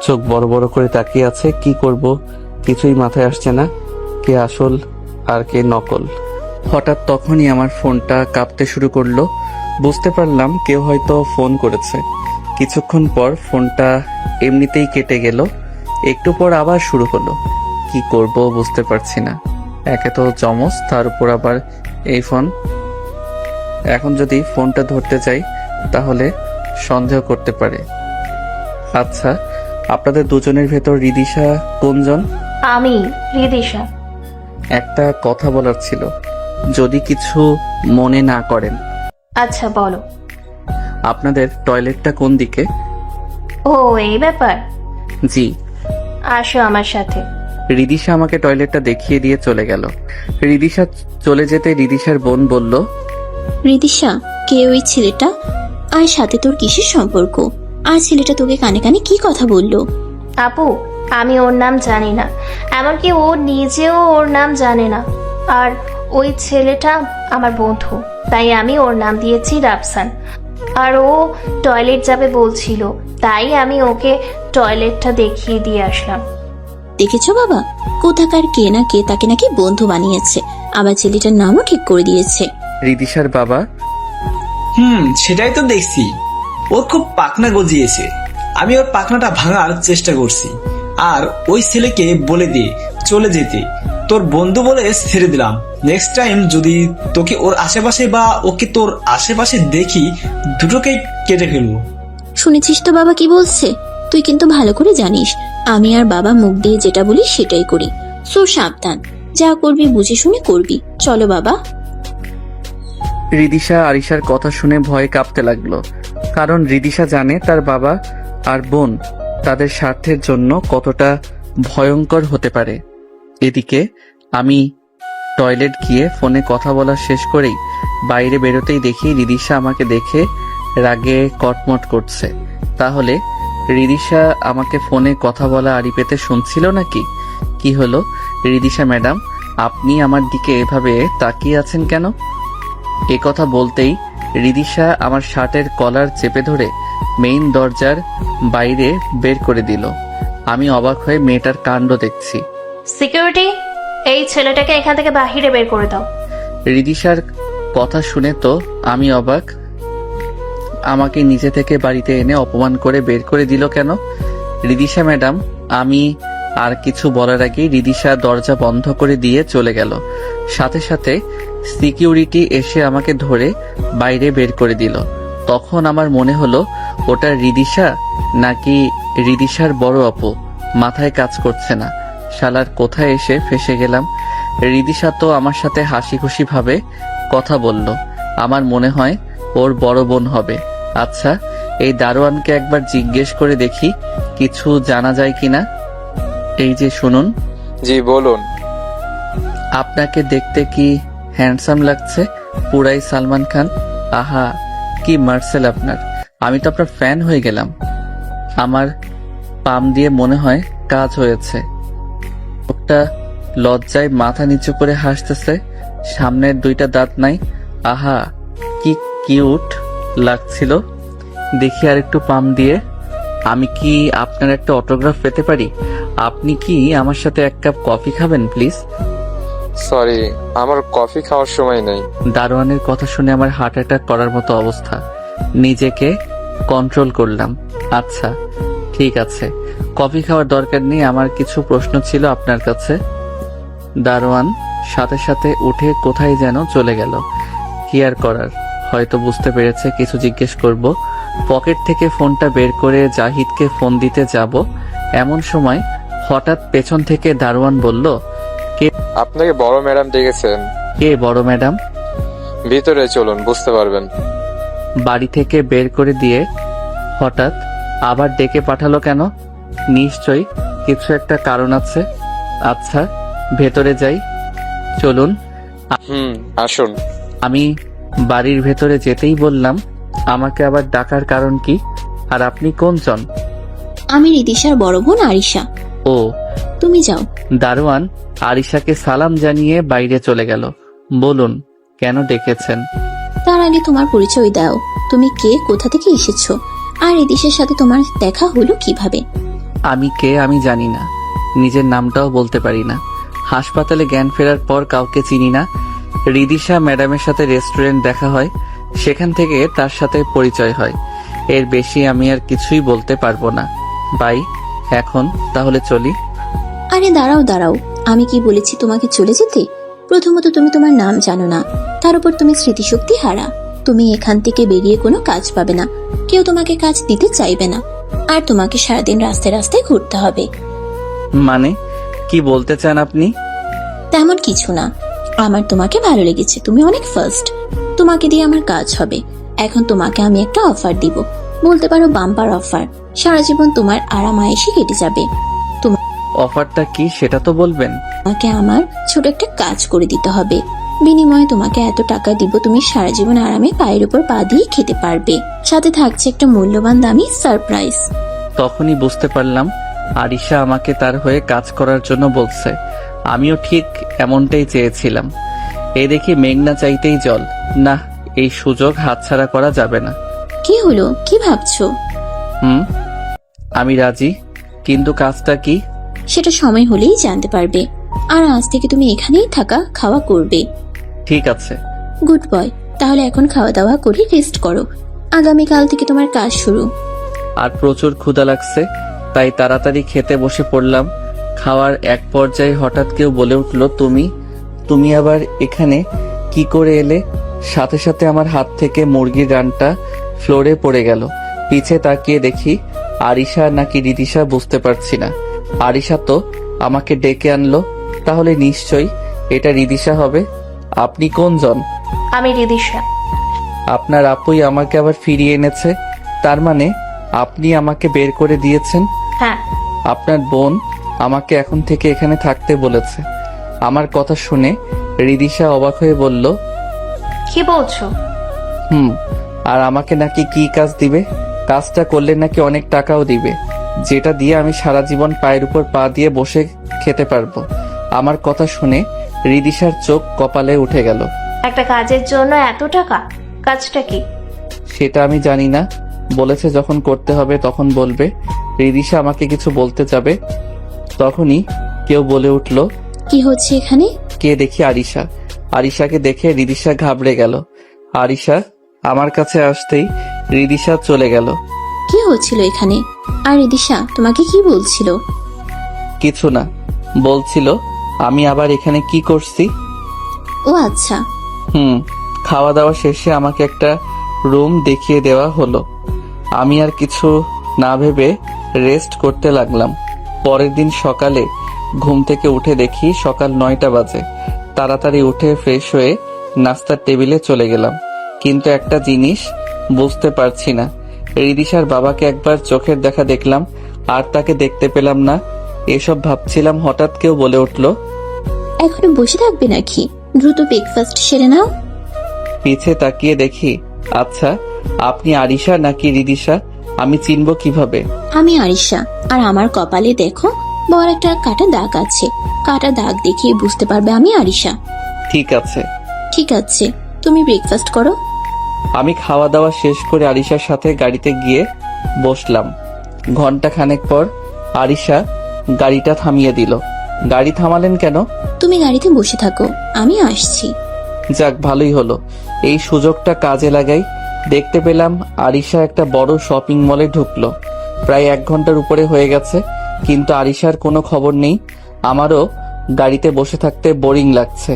চোখ বড় বড় করে তাকিয়ে আছে। কি করব কিছুই মাথায় আসছে না, কে আসল আর কে নকল। হঠাৎ তখনই আমার ফোনটা কাঁপতে শুরু করলো। বুঝতে পারলাম কেউ হয়তো ফোন করেছে। কিছুক্ষণ পর ফোনটা এমনিতেই কেটে গেল। একটু পর আবার শুরু হলো। কি করব বুঝতে পারছি না। একে তো চমস, তার উপর আবার এই ফোন। এখন যদি ফোনটা ধরতে যাই তাহলে সন্দেহ করতে পারে। আচ্ছা, আপনাদের দুজনের ভেতর রিদিশা কোনজন? আমি রিদিশা। একটা কথা বলার ছিল, যদি কিছু মনে না করেন। আচ্ছা বলো। আপনাদের টয়লেটটা কোন দিকে? ও এই ব্যাপার। জি। আসো আমার সাথে। রিদিশা আমাকে টয়লেটটা দেখিয়ে দিয়ে চলে গেল। রিদিশা চলে যেতে রিদিশার বোন বলল, রিদিশা, কে ওই ছেলেটা? আর সাথে তোর কিসের সম্পর্ক? আর ছেলেটা তোকে কানে কানে কি কথা বললো? আপু, আমি ওর নাম জানি না, এমনকি ও নিজেও ওর নাম জানে না। আর ওই ছেলেটা আমার বন্ধু, তাই আমি ওর নাম দিয়েছি রাফসান। আর ও টয়লেট যাবে বলছিল, তাই আমি ওকে টয়লেটটা দেখিয়ে দিয়ে আসলাম। দেখেছো বাবা, কোথাকার কে না কে তাকে নাকি বন্ধু বানিয়েছে, আবার ছেলেটার নামও ঠিক করে দিয়েছে। রিদিশার বাবা। সেটাই তো দেখছি। ওর খুব পাকনা গজিয়েছে। আমি ওর পাকনাটা ভাঙার চেষ্টা করছি। আর ওই ছেলেকে বলে দিয়ে চলে যেতে, তোর বন্ধু বলে ছেড়ে দিলাম। নেক্সট টাইম যদি তোকে ওর আশেপাশে বা ওকে তোর আশেপাশে দেখি, দুটোকেই কেটে ফেলবো। শুনেছিস তো বাবা কি বলছে? তুই কিন্তু ভালো করে জানিস আমি আর বাবা মুখ দিয়ে যেটা বলি সেটাই করি। সো সাবধান, যা করবি বুঝে শুনে করবি। চলো বাবা। রিদিশা আরিশার কথা শুনে ভয়ে কাঁপতে লাগলো, কারণ রিদিশা জানে তার বাবা আর বোন তাদের স্বার্থের জন্য কতটা ভয়ঙ্কর হতে পারে। এদিকে আমি টয়লেট গিয়ে ফোনে কথা বলা শেষ করেই বাইরে বেরোতেই দেখি রিদিশা আমাকে দেখে রাগে কটমট করছে। তাহলে রিদিশা আমাকে ফোনে কথা বলা আড়ি পেতে শুনছিল নাকি? কি হলো রিদিশা ম্যাডাম, আপনি আমার দিকে এভাবে তাকিয়ে আছেন কেন? এ কথা বলতেই রিদিশা আমার শার্টের কলার চেপে ধরে মেইন দরজার বাইরে বের করে দিল। আমি অবাক হয়ে মেয়েটার কাণ্ড দেখছি। সিকিউরিটি, এই ছেলেটাকে এখান থেকে বাহিরে বের করে দাও। রিদিশার কথা শুনে তো আমি অবাক। আমাকে নিজে থেকে বাড়িতে এনে অপমান করে বের করে দিল কেন? রিদিশা ম্যাডাম, আমি আর কিছু বলার আগেই রিদিশা দরজা বন্ধ করে দিয়ে চলে গেল। সাথে সাথে সিকিউরিটি এসে আমাকে ধরে বাইরে বের করে দিল। তখন আমার মনে হলো ওটা রিদিশা নাকি রিদিশার বড় আপু, মাথায় কাজ করছে না। শালার কোথায় এসে ফেসে গেলাম। রিদিশা তো আমার সাথে হাসি খুশি ভাবে কথা বলল। আমার মনে হয় ওর বড় বোন হবে। আচ্ছা, এই দারোয়ানকে একবার জিজ্ঞেস করে দেখি কিছু জানা যায় কিনা। এই যে শুনুন। জি বলুন। আপনাকে দেখতে কি হ্যান্ডসাম লাগছে? পুরাই সালমান খান। আহা, কি মার্সেল আপনার। আমি তো আপনার ফ্যান হয়ে গেলাম। আমার পাম দিয়ে মনে হয় কাজ হয়েছে। লোকটা লজ্জায় মাথা নিচু করে হাসতেছে, সামনের দুইটা দাঁত নাই। আহা, কি কিউট লাগছিল। দেখি আর একটু পাম দিয়ে। আমি কি আপনার একটা অটোগ্রাফ পেতে পারি? আপনি কি আমার সাথে এক কাপ কফি খাবেন প্লিজ? সরি, আমার কফি খাওয়ার সময় নেই। দারোয়ানের কথা শুনে আমার হার্ট অ্যাটাক করার মতো অবস্থা। নিজেকে কন্ট্রোল করলাম। আচ্ছা ঠিক আছে, কফি খাওয়ার দরকার নেই। আমার কিছু প্রশ্ন ছিল আপনার কাছে। দারোয়ান সাথে সাথে উঠে কোথায় যেন চলে গেল। কি আর করার, হয়তো বুঝতে পেরেছে কিছু জিজ্ঞেস করব। পকেট থেকে ফোনটা বের করে জাহিদকে ফোন দিতে যাব, এমন সময় হঠাৎ পেছন থেকে দারোয়ান বলল, আপনাকে বড় ম্যাডাম ডেকেছেন। কে বড় ম্যাডাম? ভিতরে চলুন, বুঝতে পারবেন। বাড়ি থেকে বের করে দিয়ে হঠাৎ আবার ডেকে পাঠালো কেন? নিশ্চয়ই কিছু একটা কারণ আছে। আচ্ছা ভেতরে যাই, চলুন। আসুন। আমি বাড়ির ভেতরে যেতেই বললাম, আমাকে আবার ডাকার কারণ কি? আর আপনি কোনজন? আমি রিদিশার বড় বোন আরিশা। ও, তুমি যাও। দারোয়ান আরিশাকে সালাম জানিয়ে বাইরে চলে গেল। বলুন কেন ডেকেছেন? তার আগে তোমার পরিচয় দাও। তুমি কে, কোথা থেকে এসেছো? আর রিদিশের সাথে তোমার দেখা হলো কিভাবে? আমি কে আমি জানি না, নিজের নামটাও বলতে পারি না। হাসপাতালে জ্ঞান ফেরার পর কাউকে চিনি না। রিদিশা ম্যাডামের সাথে রেস্টুরেন্ট দেখা হয়, সেখান থেকে তার সাথে পরিচয় হয়। এর বেশি আমি আর কিছুই বলতে পারবো না। বাই, এখন তাহলে চলি। আরে দাঁড়াও দাঁড়াও, আমি কি বলেছি তোমাকে চলে যেতে? প্রথমত তুমি তোমার নাম জানো না, তার উপর তুমি স্মৃতিশক্তি হারা। তুমি এখান থেকে বেরিয়ে কোনো কাজ পাবে না, কেউ তোমাকে কাজ দিতে চাইবে না, আর তোমাকে সারাদিন রাস্তায় রাস্তায় ঘুরতে হবে। মানে কি বলতে চান আপনি? তেমন কিছু না, আমার তোমাকে ভালো লেগেছে, তুমি অনেক ফার্স্ট, তোমাকে দিয়ে আমার কাজ হবে। এখন তোমাকে আমি একটা অফার দিব, বলতে পারো বাম্পার অফার। সারা জীবন তোমার আরামায়েশে কেটে যাবে। অফারটা কি সেটা তো বলবেন। তোমাকে আমার ছোট একটা কাজ করে দিতে হবে, বিনিময়ে তোমাকে এত টাকা দিব তুমি সারা জীবন আরামে পায়ের উপর পা দিয়ে খেতে পারবে, সাথে থাকছে একটা মূল্যবান দামি সারপ্রাইজ। তখনই বুঝতে পারলাম আরিশা আমাকে তার হয়ে কাজ করার জন্য বলছে। আমিও ঠিক এমনটাই চেয়েছিলাম। এই দেখি মেঘনা চাইতেই জল। না, এই সুযোগ হাতছাড়া করা যাবে না। কি হলো, কি ভাবছো? আমি রাজি, কিন্তু কাজটা কি? সেটা সময় হলেই জানতে পারবে। আর আজ থেকে তুমি এখানেই থাকা খাওয়া করবে। ঠিক আছে। গুড বয়, তাহলে এখন খাওয়া দাওয়া করে রেস্ট করো, আগামীকাল থেকে তোমার কাজ শুরু। আর প্রচুর ক্ষুধা লাগছে, তাই তাড়াতাড়ি খেতে বসে পড়লাম। খাওয়ার এক পর্যায়ে হঠাৎ কেউ বলে উঠল, তুমি আবার এখানে কি করে এলে? সাথে সাথে আমার হাত থেকে মুরগির রানটা ফ্লোরে পড়ে গেল। পিছে তাকিয়ে দেখি আরিশা নাকি রিদিশা বুঝতে পারছি না। আরিশা তো আমাকে ডেকে আনলো, তাহলে নিশ্চয়ই এটা রিদিশা হবে। আপনি কোনজন? আমি রিদিশা। আপনার আপুই আমাকে আবার ফিরিয়ে এনেছে, তার মানে আপনি আমাকে বের করে দিয়েছেন? হ্যাঁ। আপনার বোন আমাকে এখন থেকে এখানে থাকতে বলেছে। আমার কথা শুনে রিদিশা অবাক হয়ে বলল, কি বলছো? আর আমাকে নাকি কি কাজ দিবে? কাজটা করলে নাকি অনেক টাকাও দিবে, যেটা দিয়ে আমি সারা জীবন পায়ের উপর পা দিয়ে বসে খেতে পারবো। আমার কথা শুনে রিদিশার চোখ কপালে উঠে গেল। একটা কাজের জন্য এত টাকা? কাজটা কি? সেটা আমি জানি না, বলেছে যখন করতে হবে তখন বলবে। রিদিশা আমাকে কিছু বলতে যাবে, তখনই কেউ বলে উঠল, কি হচ্ছে এখানে? কে দেখি আরিশা। আরিশাকে দেখে রিদিশা ঘাবড়ে গেল। আরিশা আমার কাছে আসতেই রিদিশা চলে গেল। কি হচ্ছিল এখানে? আর রিদিশা তোমাকে কি বলছিল? কিছু না, বলছিল আমি আবার এখানে কি করছি। ও আচ্ছা। খাওয়া দাওয়া শেষে আমাকে একটা রুম দেখিয়ে দেওয়া হলো। আমি আর কিছু না ভেবে রেস্ট করতে লাগলাম। পরের দিন সকালে ঘুম থেকে উঠে দেখি সকাল 9টা বাজে। তাড়াতাড়ি উঠে ফ্রেশ হয়ে নাস্তার টেবিলে চলে গেলাম, কিন্তু একটা জিনিস বুঝতে পারছি না। রিদিশার বাবাকে একবার চোখের দেখা দেখলাম, আর তাকে দেখতে পেলাম না। এসব ভাবছিলাম, হঠাৎ কেউ বলে উঠল, এখনো বসে থাকবে নাকি? দ্রুত ব্রেকফাস্ট সেরে নাও। পিছে তাকিয়ে দেখি, আচ্ছা আপনি আরিশা নাকি রিদিশা? আমি চিনব কিভাবে? আমি আরিশা, আর আমার কপালে দেখো বড় একটা কাটা দাগ আছে। কাটা দাগ দেখিয়ে বুঝতে পারবে আমি আরিশা। ঠিক আছে। ঠিক আছে, তুমি ব্রেকফাস্ট করো। আমি খাওয়া দাওয়া শেষ করে আরিশার সাথে গাড়িতে গিয়ে বসলাম। ঘন্টা খানেক পর আরিশা গাড়িটা থামিয়ে দিল। গাড়ি থামালেন কেন? তুমি গাড়িতে বসে থাকো, আমি আসছি। যাক, ভালোই হলো, এই সুযোগটা কাজে লাগাই। দেখতে পেলাম আরিশা একটা বড় শপিং মলে ঢুকলো। প্রায় 1 ঘন্টার উপরে হয়ে গেছে, কিন্তু আরিশার কোনো খবর নেই। আমারও গাড়িতে বসে থাকতে বোরিং লাগছে,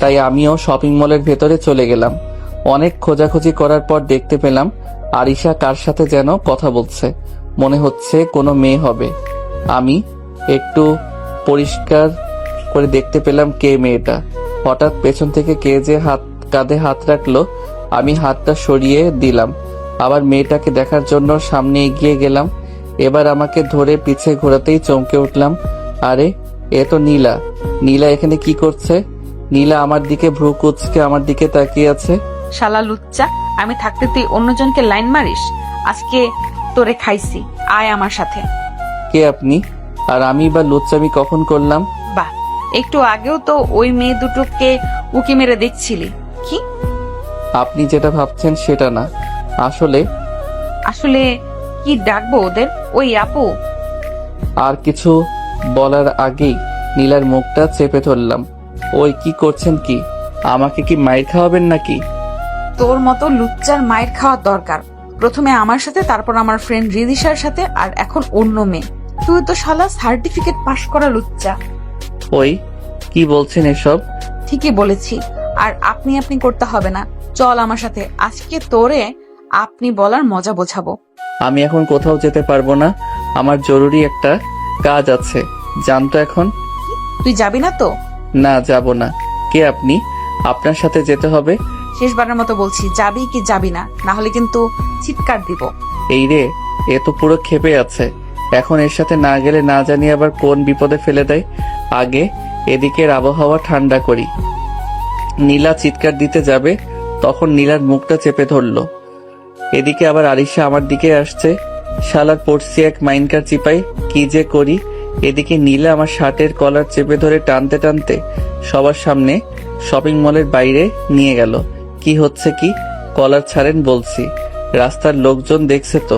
তাই আমিও শপিং মলের ভেতরে চলে গেলাম। অনেক খোঁজাখুঁজি করার পর দেখতে পেলাম আরিশা কার সাথে যেন কথা বলছে, মনে হচ্ছে কোনো মেয়ে হবে। আমি একটু পরিষ্কার করে দেখতে পেলাম কে মেয়েটা। হঠাৎ পেছন থেকে কে যে কাঁধে হাত রাখলো, আমি হাতটা সরিয়ে দিলাম। আবার মেয়েটাকে দেখার জন্য সামনে এগিয়ে গেলাম। এবার আমাকে ধরে পিছে ঘোরাতেই চমকে উঠলাম, আরে এ তো নীলা। নীলা এখানে কি করছে? নীলা আমার দিকে ভ্রু কুঁচকে আমার দিকে তাকিয়ে আছে। শালা লুচ্চা, আমি থাকতে তুই অন্যজনকে লাইন মারিস? আজকে তোরে খাইছি, আয় আমার সাথে। কে আপনি? আর আমি বা লুচ্চামি কখন করলাম? বাহ, একটু আগেও তো ওই মেয়ে দুটোকে উকি মেরে দেখছিলি। কি? আপনি যেটা ভাবছেন সেটা না। আসলে কি ডাকবো ওদের? ওই আপু। আর কিছু বলার আগেই নীলার মুখটা চেপে ধরলাম। ওই কি করছেন কি? আমাকে কি মাইর খাওয়াবেন নাকি? তোর মতো লুচ্চার মায়ের খাওয়ার দরকার। প্রথমে আমার সাথে, তারপর আমার ফ্রেন্ড রিদিশার সাথে, আর এখন অন্য মেয়ে। তুই তো শালা সার্টিফিকেট পাশ করা লুচ্চা। ওই কি বলছেন এসব? ঠিকই বলেছি। আর আপনি আপনি করতে হবে না, চল আমার সাথে। আজকে তোরে আপনি বলার মজা বোঝাবো। আমি এখন কোথাও যেতে পারবো না, আমার জরুরি একটা কাজ আছে। জানতো এখন? তুই যাবি না তো? না, যাব না। কে আপনি? আপনার সাথে যেতে হবে? শেষবারের মতো বলছি, যাবি কি যাবি না? না হলে কিন্তু চিৎকার দিব। এই রে, এ তো পুরো ক্ষেপে আছে। এখন এর সাথে না গেলে না জানি আবার কোন বিপদে ফেলে দেয়। আগে এদিকের আবহাওয়া ঠান্ডা করি। নীলা চিৎকার দিতে যাবে, তখন নীলার মুখটা চেপে ধরলো। এদিকে আবার আরিশা আমার দিকে আসছে। শালার পড়ছি এক মাইনকার চিপাই, কি যে করি। এদিকে নীলা আমার শার্টের কলার চেপে ধরে টানতে টানতে সবার সামনে শপিং মলের বাইরে নিয়ে গেল। কি হচ্ছে কি? কলার ছাড়েন বলছি। রাস্তার লোকজন দেখছে তো।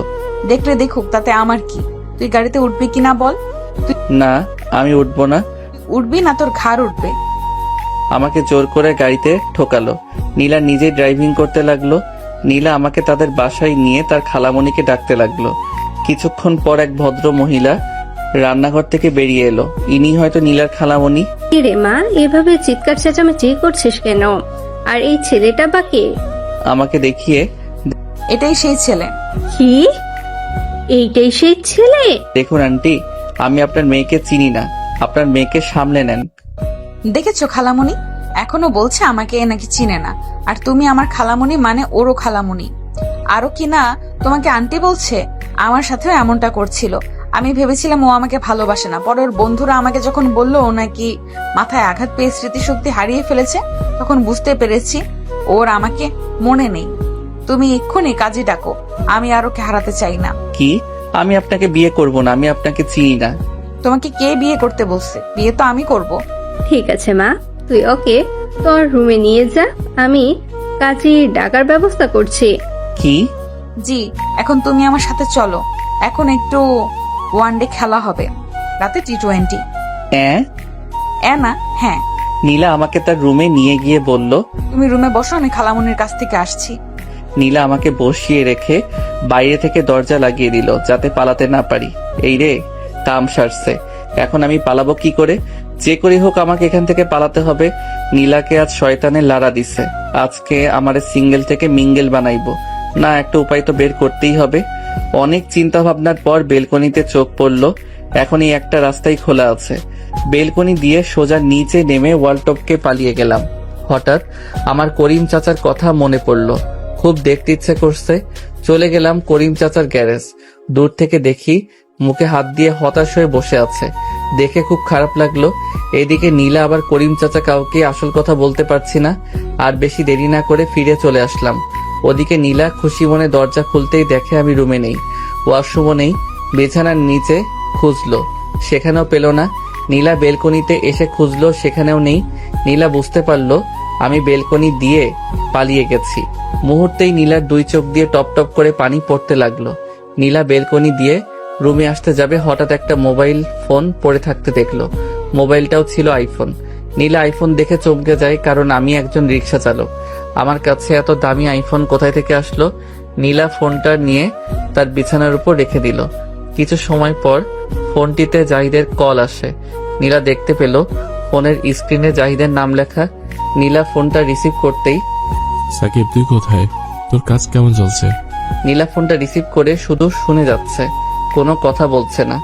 দেখলে দেখুক, তাতে আমার কি? তুই গাড়িতে উঠবি কিনা বল? না, আমি উঠবো না। উঠবি না, তোর ঘাড় উঠবে। আমাকে জোর করে গাড়িতে ঠোকালো। নীলা নিজে ড্রাইভিং করতে লাগলো। নীলা আমাকে তাদের বাসায় নিয়ে তার খালামণিকে ডাকতে লাগলো। কিছুক্ষণ পর এক ভদ্র মহিলা রান্নাঘর থেকে বেরিয়ে এলো। ইনি হয়তো নীলার খালামণি। রে মা, এভাবে চিৎকার চেঁচামেচি করছিস কেন? আর এই ছেলেটা বা কে? আমাকে দেখিয়ে, এটাই সেই ছেলে। কি? এইটাই সেই ছেলে? দেখুন আন্টি, আমি আপনার মেয়েকে চিনি না। আপনার মেয়েকে সামলে নেন। দেখেছো খালামণি? এখনো বলছে আমাকে নাকি চিনে না। আর তুমি আমার খালামণি মানে ওরও খালামণি। আরো কি না তোমাকে আন্টি বলছে? আমার সাথেও এমনটা করছিল। আমি ভেবেছিলাম ও আমাকে ভালোবাসে না। পরে ওর বন্ধুরা আমাকে যখন বললো ও নাকি মাথায় আঘাত পেয়ে স্মৃতিশক্তি হারিয়ে ফেলেছে, তখন বুঝতে পেরেছি ওর আমাকে মনে নেই। তুমি এক্ষুনি কাজে ডাকো, আমি আর ওকে হারাতে চাই না। কি? আমি আপনাকে বিয়ে করব না, আমি আপনাকে চিনি না। তোমাকে কে বিয়ে করতে বলছে? বিয়ে তো আমি করব। ঠিক আছে মা, তুই ওকে তোর রুমে নিয়ে যা, আমি কাজে ডাকার ব্যবস্থা করছি। কি? জি, এখন তুমি আমার সাথে চলো। এখন একটু ওয়ানডে খেলা হবে, রাতে T20। না, হ্যাঁ। নীলা আমাকে তার রুমে নিয়ে গিয়ে বলল, তুমি রুমে বসো, আমি খালামুনির কাছ থেকে আসছি। নীলা আমাকে বসিয়ে রেখে বাইরে থেকে দরজা লাগিয়ে দিল যাতে পালাতে না পারি। এই রে, কাম সারছে। এখন আমি পালাবো কি করে? যে করে হোক আমাকে এখান থেকে পালাতে হবে। নীলাকে আজ শয়তানের লাড়া দিছে। আজকে আমারে সিঙ্গেল থেকে মিঙ্গেল বানাইবো। না, একটা উপায় তো বের করতেই হবে। অনেক চিন্তা ভাবনার পর বেলকনিতে চোখ পড়লো। এখন এই একটা রাস্তাই খোলা আছে। বেলকনি দিয়ে সোজা নিচে নেমে ওয়ালটপকে পালিয়ে গেলাম। হঠাৎ আমার করিম চাচার কথা মনে পড়লো। খুব দেখতে ইচ্ছে করছে। চলে গেলাম করিম চাচার গ্যারেজ। দূর থেকে দেখি মুখে হাত দিয়ে হতাশ হয়ে বসে আছে। দেখে খুব খারাপ লাগলো। এদিকে নীলা আবার করিম চাচা কাউকে আসল কথা বলতে পারছি না। আর বেশি দেরি না করে ফিরে চলে আসলাম। ওদিকে নীলা খুশি মনে দরজা খুলতেই দেখে আমি রুমে নেই, ওয়াশরুমও নেই। বিছানার নিচে খুঁজলো, সেখানেও পেল না। নীলা বেলকনিতে এসে খুঁজলো, সেখানেও নেই। নীলা বুঝতে পারলো আমি বেলকনি দিয়ে পালিয়ে গেছি। মুহূর্তেই নীলার দুই চোখ দিয়ে টপ টপ করে পানি পড়তে লাগলো। নীলা বেলকনি দিয়ে রুমে আসতে যাবে, হঠাৎ একটা মোবাইল ফোন পড়ে থাকতে দেখলো। মোবাইলটাও ছিল আইফোন। নীলা আইফোন দেখে চমকে যায়, কারণ আমি একজন রিক্সা চালক। আমার কাছে এত দামি আইফোন কোথায় থেকে আসলো? নীলা ফোনটা নিয়ে তার বিছানার উপর রেখে দিল। কিছু সময় পর ফোনটিতে জাহিদের কল আসে। নীলা দেখতে পেল ফোনের স্ক্রিনে জাহিদের নাম লেখা। নীলা ফোনটা রিসিভ করতেই, সাকিব তুই কোথায়? তোর কাজ কেমন চলছে? নীলা ফোনটা রিসিভ করে শুধু শুনে যাচ্ছে, কোনো কথা বলছে না।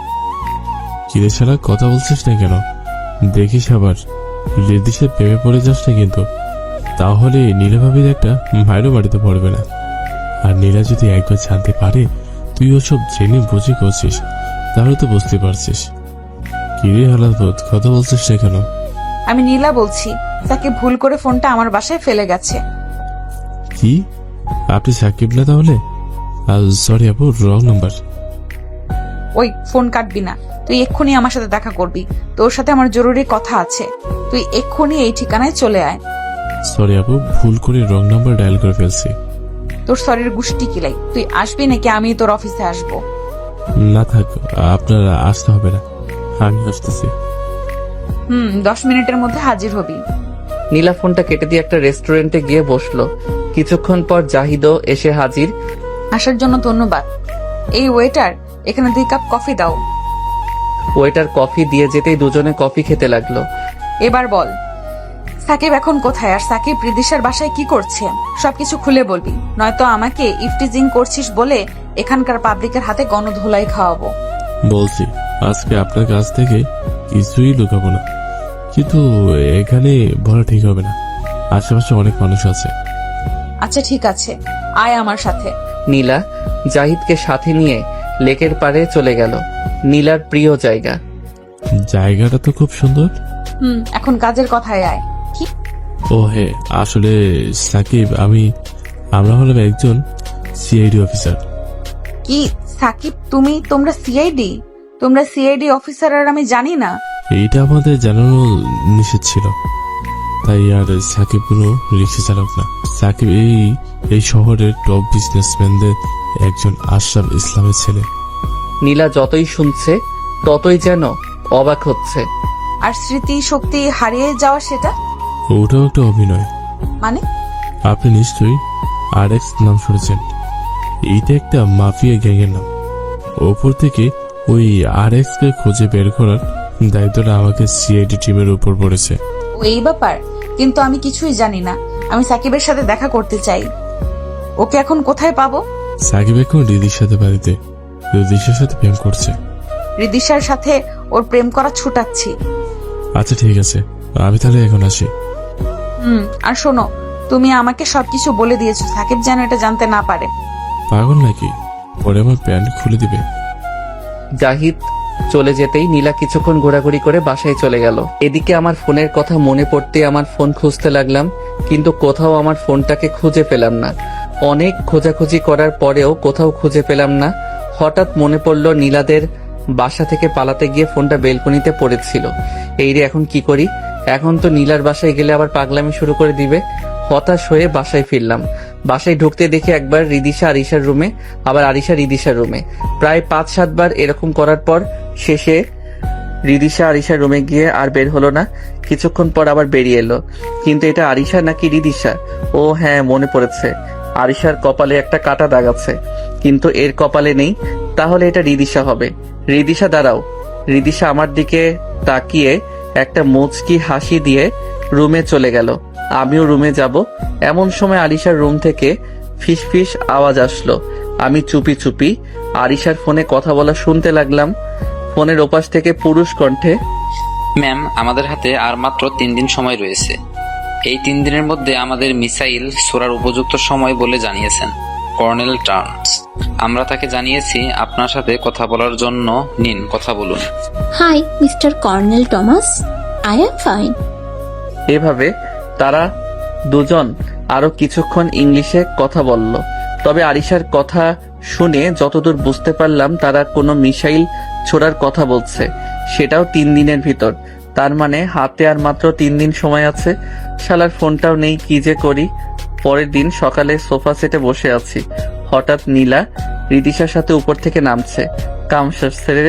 কিরে শালা, কথা বলছিস না কেন? দেখিস আবার রেদিসের প্রেমে পড়ে যাস না কিন্তু। তাহলে নীলা ভাবির একটা মায়েরও বাড়িতে পড়বে না। আর নীলা যদি একবার জানতে পারে তুই ওসব জেনে বুঝে করছিস, তাহলে তো বুঝতে পারছিস। কিরে হালাত, কথা বলছিস না কেন? আমি নীলা বলছি, তাকে ভুল করে ফোনটা আমার বাসায় ফেলে গেছে। কি? আপনি সাকিব না তাহলে? সরি আপু, রং নাম্বার। ওই ফোন কাটবি না, তুই এক্ষুনি আমার সাথে দেখা করবি। তোর সাথে আমার জরুরি কথা আছে। তুই এক্ষুনি এই ঠিকানায় চলে আয়। সরি আপু, ভুল করে রং নাম্বার ডায়াল করে ফেলছি। তোর সরির গুষ্টি কিলাই। তুই আসবি নাকি আমি তোর অফিসে আসবো? না থাক, আপনার আসতে হবে না, আমি আসতেছি। 10 মিনিটের মধ্যে হাজির হবি। নীলা ফোনটা কেটে দিয়ে একটা রেস্টুরেন্টে গিয়ে বসলো। কিছুক্ষণ পর জাহিদও এসে হাজির। আসার জন্য ধন্যবাদ। এই ওয়েটার, এখানে 2 কাপ কফি দাও। ওয়েটার কফি দিয়ে যেতেই দুজনে কফি খেতে লাগলো। এবার বল, সাকিব এখন কোথায়, আর সাকিব রিদিশার বাসায় কি করছে? সবকিছু খুলে বলবি, নয়তো আমাকে ইফটিজিং করছিস বলে এখানকার পাবলিকের হাতে গণধোলাই খাওয়াবো। বলছি, আজকে আপনার কাছ থেকে কিছুই লুকাবো না, কিন্তু এখানে বলা ঠিক হবে না, আশেপাশে অনেক মানুষ আছে। আচ্ছা ঠিক আছে, আয় আমার সাথে। নীলা জাহিদকে সাথে নিয়ে লেকের পাড়ে চলে গেল। নীলার প্রিয় জায়গা। জায়গাটা তো খুব সুন্দর। এখন কাজের কথায় আয়। কি? ও হে, আসলে সাকিব, আমরা হলাম একজন সিআইডি অফিসার। কি সাকিব, তোমরা সিআইডি? তোমরা সিআইডি অফিসার আর আমি জানি না? এইটা আমাদের জানানো নিষেধ ছিল, তাই আর সাকিব কোনো রিক্সা চালক না। সাকিব এই শহরের টপ বিজনেসম্যানদের একজন, আশরাফ ইসলামের ছেলে। নীলা যতই শুনছে ততই যেন অবাক হচ্ছে। আর স্মৃতি শক্তি হারিয়ে যাওয়া, সেটা ওটাও একটা অভিনয়। মানে? আপনি নিশ্চয়ই RX নাম শুনেছেন। এইটা একটা মাফিয়া গ্যাংয়ের নাম। ওপর থেকে ওই RX কে খুঁজে বের করার দায়িত্বটা আমাকে সিআইডি টিমের উপর পড়েছে। ও এই ব্যাপার, কিন্তু আমি কিছুই জানি না। আমি সাকিবের সাথে দেখা করতে চাই। ওকে এখন কোথায় পাবো? সাকিব এখন রিদির সাথে বাড়িতে, রিদিশার সাথে প্রেম করছে। রিদিশার সাথে ওর প্রেম করা ছুটাচ্ছি। আচ্ছা ঠিক আছে, আমি তাহলে এখন আসি। আর শোনো, তুমি আমাকে সবকিছু বলে দিয়েছো, সাকিব যেন এটা জানতে না পারে। পাগল নাকি? পরে আমার প্যান্ট খুলে দিবে। জাহিদ চলে যেতেই নীলা কিছুক্ষণ ঘোরাঘুরি করে বাসায় চলে গেল। এদিকে আমার ফোনের কথা মনে পড়তে আমার ফোন খুঁজতে লাগলাম, কিন্তু কোথাও আমার ফোনটাকে খুঁজে পেলাম না। অনেক খোঁজাখুঁজি করার পরেও কোথাও খুঁজে পেলাম না। হঠাৎ মনে পড়লো নীলাদের বাসা থেকে পালাতে গিয়ে ফোনটা বেলকনিতে পড়েছিল। এই রে, এখন কি করি? এখন তো নীলার বাসায় গেলে আবার পাগলামি শুরু করে দিবে। হতাশ হয়ে বাসায় ফিরলাম। বাসায় ঢুকতে দেখি একবার রিদিশা আরিশার রুমে, আবার আরিশা রিদিশার রুমে। প্রায় 5-7 বার এরকম করার পর শেষে রিদিশা আরিশার রুমে গিয়ে আর বের হলো না। কিছুক্ষণ পর আবার বেরিয়ে এলো। কিন্তু এটা আরিশা নাকি রিদিশা? ও হ্যাঁ, মনে পড়েছে, আরিশার কপালে একটা কাটা দাগ আছে, কিন্তু এর কপালে নেই। তাহলে এটা রিদিশা হবে। রিদিশা, দাঁড়াও। রিদিশা আমার দিকে তাকিয়ে একটা মুচকি হাসি দিয়ে রুমে চলে গেল। আমিও রুমে যাব। এমন সময় আরিশার রুম থেকে ফিস ফিস আওয়াজ আসলো। আমি চুপি চুপি আরিশার ফোনে কথা বলা শুনতে লাগলাম। ফোনের ওপাশ থেকে পুরুষ কণ্ঠে, ম্যাম, আমাদের হাতে আর মাত্র 3 দিন সময় রয়েছে। এই 3 দিনের মধ্যে আমাদের মিসাইল ছোড়ার উপযুক্ত সময় বলে জানিয়েছেন কর্নেল টার্নস। আমরা তাকে জানিয়েছি আপনার সাথে কথা বলার জন্য। নিন, কথা বলুন। High mister colonel Thomas, I am fine. এভাবে তারা দুজন আরো কিছুক্ষণ ইংলিশে কথা বলল। তবে আরিশার কথা শুনে যতদূর বুঝতে পারলাম তারা কোনো মিসাইল ছোড়ার কথা বলছে, সেটাও 3 দিনের ভিতর। তার মানে হাতে আর মাত্র 3 দিন সময় আছে। শালার ফোনটাও নেই, কি যে করি। পরের দিন সকালে সোফা সেটে বসে আছি। হঠাৎ নীলা রিদিশার সাথে উপর থেকে নামছে। কামসার ছেড়ে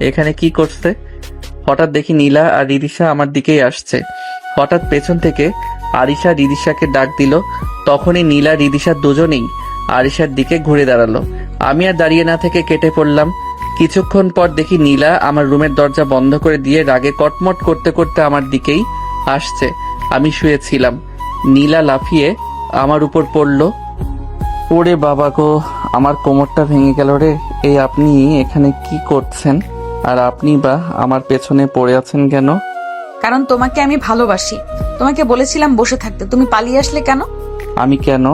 এখানে কি করছে? হঠাৎ দেখি নীলা আর রিদিশা আমার দিকেই আসছে। হঠাৎ পেছন থেকে আরিশা রিদিশাকে ডাক দিল। তখনই নীলা রিদিশা দুজনেই আরিশার দিকে ঘুরে দাঁড়ালো। আমি আর দাঁড়িয়ে না থেকে কেটে পড়লাম। কিছুক্ষণ পর দেখি নীলা আমার রুমের দরজা বন্ধ করে দিয়ে রাগে কটমট করতে করতে আমার দিকেই আসছে। আমি শুয়েছিলাম। নীলা লাফিয়ে আমার উপর পড়ল। ওরে বাবা গো, আমার কোমরটা ভেঙে গেল রে। এই আপনি এখানে কি করছেন? আর আপনি বা আমার পেছনে পড়ে আছেন কেন? কারণ তোমাকে আমি ভালোবাসি। তোমাকে বলেছিলাম বসে থাকতে, তুমি পালিয়ে আসলে কেন? আমি কেন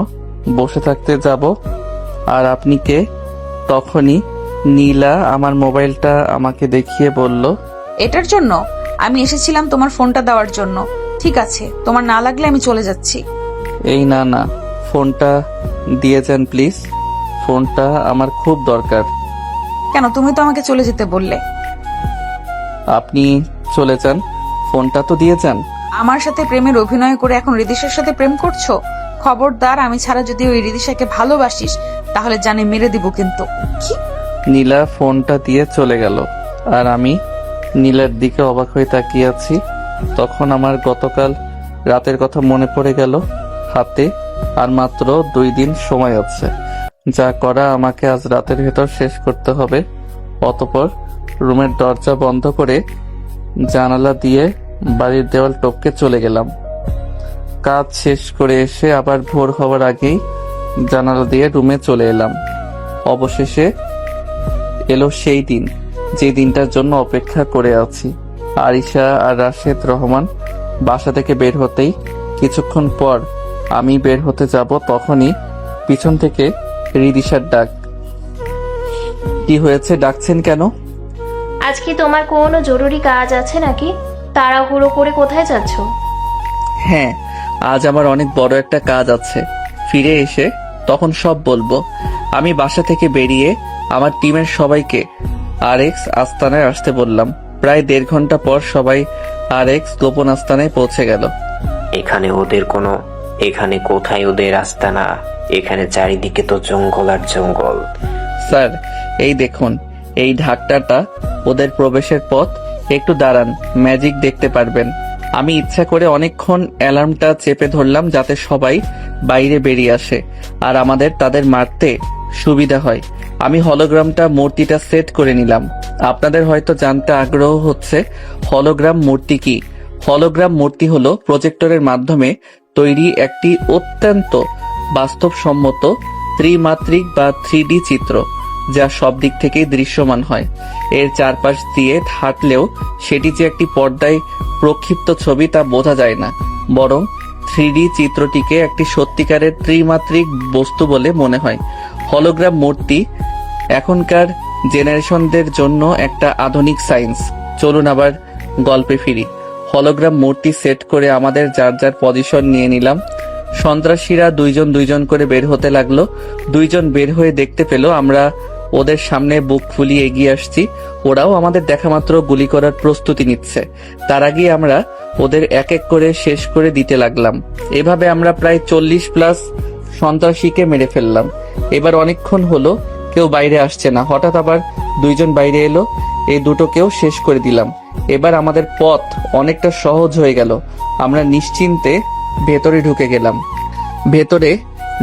বসে থাকতে যাব? আর আপনি কে? তখনই নীলা আমার মোবাইলটা আমাকে দেখিয়ে বলল, এটার জন্য আমি এসেছিলাম তোমার ফোনটা দেওয়ার জন্য। ঠিক আছে, তোমার না লাগলে আমি চলে যাচ্ছি। এই না, ফোনটা দিয়ে যান প্লিজ। ফোনটা আমার খুব দরকার। কেন? তুমি তো আমাকে চলে যেতে বললে। আপনি চলে যান, ফোনটা তো দিয়ে যান। আমার সাথে প্রেমের অভিনয় করে এখন রিদিশার সাথে প্রেম করছো? খবরদার, আমি ছাড়া যদি ওই রিদিশাকে ভালোবাসিস তাহলে জানে মেরে দিব। কিন্তু কি নীলা ফোনটা দিয়ে চলে গেল আর আমি নীলার দিকে অবাক হয়ে তাকিয়ে আছি। তখন আমার গতকাল রাতের কথা মনে পড়ে গেল। হাতে আর মাত্র 2 দিন সময় আছে, যা করা আমাকে আজ রাতের ভেতর শেষ করতে হবে। অতঃপর রুমের দরজা বন্ধ করে জানালা দিয়ে বাড়ির দেওয়াল টপকে চলে গেলাম। কাজ শেষ করে এসে আবার ভোর হওয়ার আগেই জানালা দিয়ে রুমে চলে এলাম। অবশেষে এলো সেই দিন, যে দিনটার জন্য অপেক্ষা করে আছি। আরিশা আর রাশেদ রহমান বাসা থেকে বের হতেই কিছুক্ষণ পর আমি বের হতে যাব, তখনই পিছন থেকে রিদিশার ডাক। কি হয়েছে, ডাকছেন কেন? আজ কি তোমার কোনো জরুরি কাজ আছে নাকি? তাড়াহুড়ো করে কোথায় যাচ্ছ? হ্যাঁ, আজ আমার অনেক বড় একটা কাজ আছে। ফিরে এসে তখন সব বলবো। আমি বাসা থেকে বেরিয়ে আমার টিমের সবাইকে আরএক্স আস্তানায় আসতে বললাম। প্রায় 1.5 ঘন্টা পর সবাই আরএক্স গোপন আস্তানায় পৌঁছে গেল। এখানে কোথায় ওদের আস্তানা? এখানে চারিদিকে তো জঙ্গল আর জঙ্গল। স্যার, এই দেখুন, এই ঢাকটাটা ওদের প্রবেশের পথ। একটু দাঁড়ান, ম্যাজিক দেখতে পারবেন। আমি ইচ্ছা করে অনেকক্ষণ অ্যালার্মটা চেপে ধরলাম যাতে সবাই বাইরে বেরিয়ে আসে আর আমাদের তাদের মারতে সুবিধা হয়। আমি হলোগ্রামটা মূর্তিটা সেট করে নিলাম। আপনাদের হয়তো জানতে আগ্রহ হচ্ছে হলোগ্রাম মূর্তি কি। হলোগ্রাম মূর্তি হলো প্রজেক্টরের মাধ্যমে তৈরি একটি অত্যন্ত বাস্তবসম্মত ত্রিমাত্রিক বা 3D চিত্র, যা সব দিক থেকেই দৃশ্যমান হয়। এর চারপাশ দিয়ে হাঁটলেও সেটি যে একটি পর্দায় প্রক্ষিপ্ত ছবি তা বোঝা যায় না, বরং 3D চিত্রটিকে একটি সত্যিকারের ত্রিমাত্রিক বস্তু বলে মনে হয়। হলোগ্রাম মূর্তি এখনকার জেনারেশনদের জন্য একটা আধুনিক সায়েন্স। চলুন আবার গল্পে ফিরি। হলোগ্রাম মূর্তি সেট করে আমাদের যার যার পজিশন নিয়ে নিলাম। সন্ত্রাসীরা 2জন করে বের হতে লাগলো। 2জন বের হয়ে দেখতে পেল আমরা ওদের সামনে বুক ফুলিয়ে এগিয়ে আসছি। ওরাও আমাদের দেখা মাত্র গুলি করার প্রস্তুতি নিচ্ছে। তার আগে আমরা ওদের এক এক করে শেষ করে দিতে লাগলাম। এভাবে আমরা প্রায় 40+ সন্ত্রাসীকে মেরে ফেললাম। এবার অনেকক্ষণ হলো কেউ বাইরে আসছে না। হঠাৎ আবার 2জন বাইরে এলো, এই দুটোকেও শেষ করে দিলাম। এবার আমাদের পথ অনেকটা সহজ হয়ে গেল। আমরা নিশ্চিন্তে ভেতরে ঢুকে গেলাম। ভেতরে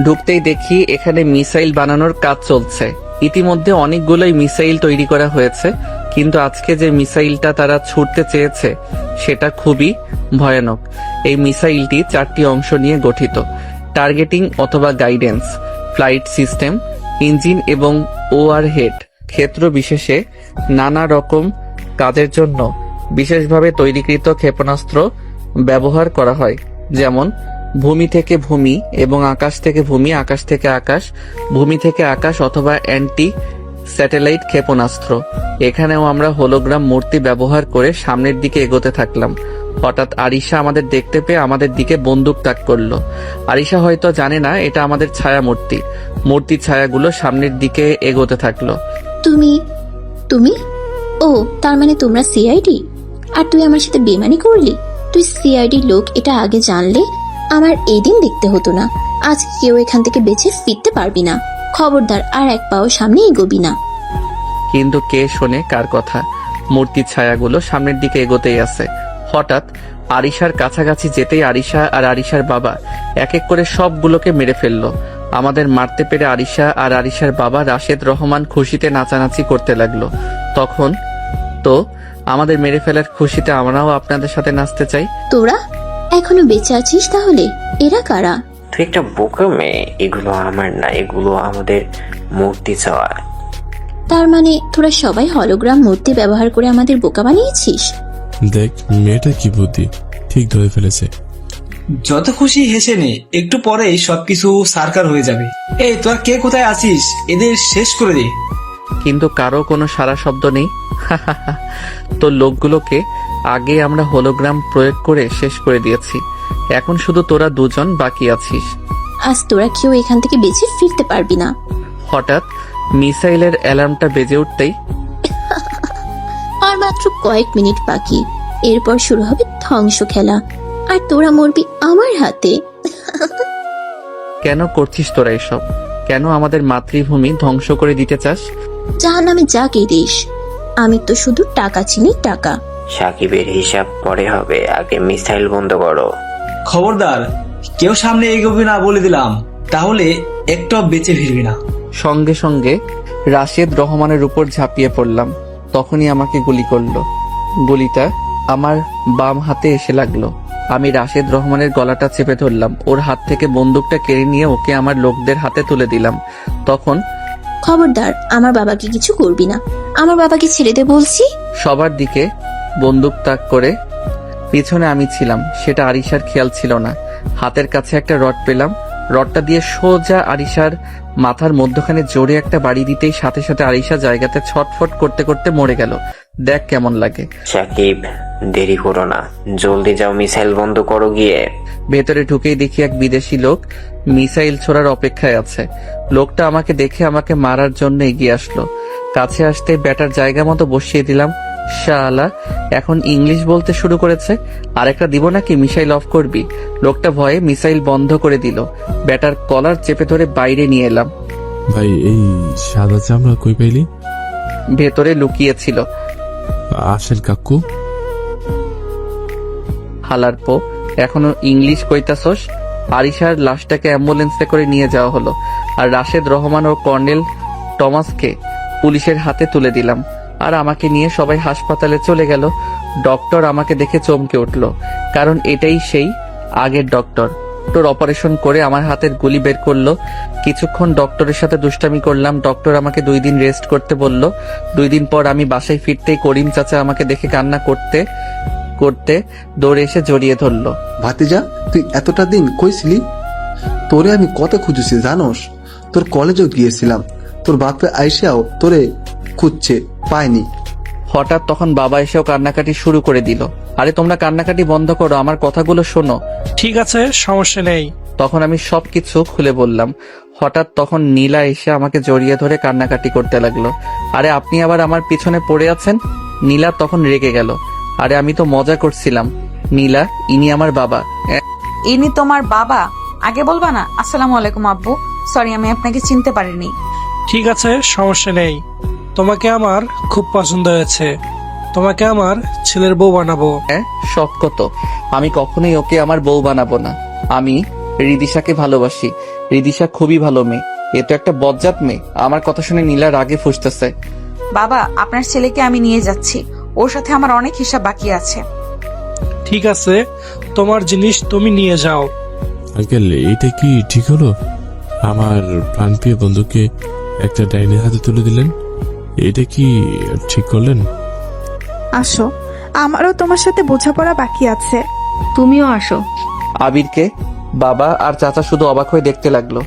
ঢুকতেই দেখি এখানে মিসাইল বানানোর কাজ চলছে। ইতিমধ্যে অনেকগুলোই মিসাইল তৈরি করা হয়েছে, কিন্তু আজকে যে মিসাইলটা তারা ছুটতে চেয়েছে সেটা খুবই ভয়ানক। এই মিসাইলটি 4টি অংশ নিয়ে গঠিত: টার্গেটিং অথবা গাইডেন্স, ফ্লাইট সিস্টেম, ইঞ্জিন এবং ওভারহেড। ক্ষেত্র বিশেষে নানা রকম কাজের জন্য বিশেষভাবে তৈরিকৃত ক্ষেপণাস্ত্র ব্যবহার করা হয়, যেমন ভূমি থেকে ভূমি এবং আকাশ থেকে ভূমি, আকাশ থেকে আকাশ, ভূমি থেকে আকাশ অথবা অ্যান্টি স্যাটেলাইট ক্ষেপণাস্ত্র। এখানেও আমরা হোলোগ্রাম মূর্তি ব্যবহার করে সামনের দিকে এগোতে থাকলাম। হঠাৎ আরিশা আমাদের দেখতে পেয়ে আমাদের দিকে বন্দুক তাক করলো। আরিশা হয়তো জানে না এটা আমাদের ছায়া মূর্তি। মূর্তির ছায়াগুলো সামনের দিকে এগোতে থাকলো। তুমি ও তার মানে তোমরা সিআইডি? আর তুই আমার সাথে বেমানি করলি? তুই সিআইডি লোক, এটা আগে জানলে আমার এই দিন দেখতে হতো না। আজ কেউ এখান থেকে বেঁচে ফিরতে পারবি না। খবরদার, আর এক পাও সামনে এগোবি না। কিন্তু কে শোনে কার কথা? মূর্তির ছায়াগুলো সামনের দিকে এগোতেই আছে। হঠাৎ আরিশার কাছাকাছি যেতেই আরিশা আর আরিশার বাবা এক এক করে সবগুলোকে মেরে ফেললো। আমাদের মারতে পেরে আরিশা আর আরিশার বাবা রাশেদ রহমান খুশিতে নাচানাচি করতে লাগলো। তখন তো আমাদের মেরে ফেলার খুশিতে আমরাও আপনাদের সাথে নাচতে চাই। তোরা এখনো বেঁচে আছিস তাহলে? এরা কারা? তুই একটা বোকা মেয়ে। এগুলো আমার না, এগুলো আমাদের মূর্তি চাওয়া। তার মানে তোরা সবাই হলোগ্রাম মূর্তি ব্যবহার করে আমাদের বোকা বানিয়েছিস? দেখ, মেয়েটা কি বুদ্ধি, ঠিক ধরে ফেলেছে। যত খুশি হেসে নে, একটু পরেই সবকিছু সারকার হয়ে যাবে। এই তোরা কে কোথায় আছিস? এদের শেষ করে দে। কিন্তু কারো কোনো সারা শব্দ নেই। তো লোকগুলোকে আগে আমরা হোলোগ্রাম প্রয়োগ করে শেষ করে দিয়েছি। এখন শুধু তোরা 2জন বাকি আছিস। আজ তোরা কেউ এখান থেকে বেঁচে ফিরতে পারবি না। হঠাৎ মিসাইলের অ্যালার্মটা বেজে উঠতেই আর মাত্র কয়েক মিনিট বাকি, এরপর শুরু হবে ধ্বংস খেলা, আর তোরা মরবি আমার হাতে। কেন করছিস তোরা এসব? কেন আমাদের মাতৃভূমি ধ্বংস করে দিতে চাস? জাহান্নামে যাকে দিস, আমি তো শুধু টাকা চিনি, টাকা। সাকিবের হিসাব পরে হবে, আগে মিসাইল বন্ধ করো। খবরদার, কেউ সামনে এগোবি না বলে দিলাম, তাহলে একটাও বেঁচে ফিরবি না। সঙ্গে সঙ্গে রাশেদ রহমানের উপর ঝাঁপিয়ে পড়লাম। তখনই আমাকে গুলি করলো। গুলিটা আমার বাম হাতে এসে লাগলো। আমি রাশেদ রহমানের গলাটা চেপে ধরলাম, ওর হাত থেকে বন্দুকটা কেড়ে নিয়ে ওকে আমার লোকদের হাতে তুলে দিলাম। তখন খবরদার, আমার বাবাকে কিছু করবি না, আমার বাবাকে ছেড়ে দে বলছি। সবার দিকে বন্দুক তাক করে পিছনে আমি ছিলাম, সেটা আরিশার খেয়াল ছিল না। হাতের কাছে একটা রড পেলাম, রডটা দিয়ে সোজা আরিশার মাথার মধ্যখানে জোরে একটা বাড়ি দিতেই সাথে সাথে আরিশা জায়গাতে ছটফট করতে করতে মরে গেল। দেখ কেমন লাগে। সাকিব, দেরি করো না, জলদি যাও, মিসাইল বন্ধ করো গিয়ে। ভেতরে ঢুকেই দেখি এক বিদেশি লোক মিসাইল ছোড়ার অপেক্ষায় আছে। লোকটা আমাকে দেখে আমাকে মারার জন্য এগিয়ে আসলো। কাছে আসতে ব্যাটার জায়গা মতো বসিয়ে দিলাম। শালা এখন ইংলিশ বলতে শুরু করেছে। আরেকটা দিব নাকি, মিসাইল অফ করবি? লোকটা ভয়ে মিসাইল বন্ধ করে দিল। ব্যাটার কলার চেপে ধরে বাইরে নিয়ে এলাম। ভাই, এই সাদা চামড়া কই পাইলি? ভেতরে লুকিয়ে ছিল। আসেন কাকু। হালার পো, এখনো ইংলিশ কইতাছস? আরিশার লাশটাকে অ্যাম্বুলেন্সে করে নিয়ে যাওয়া হলো, আর রাশেদ রহমান ও কর্নেল টমাসকে পুলিশের হাতে তুলে দিলাম। আর আমাকে নিয়ে সবাই হাসপাতালে চলে গেল। ডক্টর আমাকে দেখে চমকে উঠল, কারণ এটাই সেই আগের ডক্টর। ডক্টর অপারেশন করে আমার হাতের গুলি বের করলো। কিছুক্ষণ ডক্টরের সাথে দুষ্টামি করলাম। ডক্টর আমাকে 2 দিন রেস্ট করতে বলল। 2 দিন পর আমি বাসায় ফিরতেই করিম চাচা আমাকে দেখে কান্না করতে করতে দৌড়ে এসে জড়িয়ে ধরলো। ভাতিজা, তুই এতটা দিন কইছিলি? তোরে আমি কত খুঁজেছি জানোস? তোর কলেজেও গিয়েছিলাম, তোর বাপে আইসাও তোরে খুঁজছে, পায়নি। হঠাৎ তখন বাবা এসেও কান্নাকাটি শুরু করে দিল। আরে তোমরা কান্নাকাটি বন্ধ করো, আমার কথাগুলো শোনো। ঠিক আছে, সমস্যা নেই। তখন আমি সবকিছু খুলে বললাম। হঠাৎ তখন নীলা এসে আমাকে জড়িয়ে ধরে কান্নাকাটি করতে লাগলো। আরে আপনি আবার আমার পিছনে পড়ে আছেন? নীলা তখন রেগে গেল। আরে আমি তো মজা করছিলাম। নীলা, ইনি আমার বাবা। ইনি তোমার বাবা? আগে বলবা না? আসসালামু আলাইকুম আব্বু, সরি আমি আপনাকে চিনতে পারিনি। ঠিক আছে, সমস্যা নেই। তোমাকে আমার খুব পছন্দ হয়েছে, তোমাকে আমার ছেলের বউ বানাবো। হ্যাঁ, শখ কত। আমি কখনোই ওকে আমার বউ বানাবো না। আমি রিদিশাকে ভালোবাসি। রিদিশা খুবই ভালো মেয়ে। এ তো একটা বজ্জাত মেয়ে। আমার কথা শুনে নীলা রাগে ফুঁসতেছে। বাবা, আপনার ছেলেকে আমি নিয়ে যাচ্ছি, ওর সাথে আমার অনেক হিসাব বাকি আছে। ঠিক আছে, তোমার জিনিস তুমি নিয়ে যাও। আঙ্কেল, এটা কি ঠিক হলো? আমার প্রাণপ্রিয় বন্ধুকে একটা ডাইনির হাতে তুলে দিলেন, এটা কি ঠিক করলেন? আসো, আমারও তোমার সাথে বোঝাপড়া বাকি আছে। তুমিও আসো। আবিরকে বাবা আর চাচা শুধু অবাক হয়ে দেখতে লাগলো।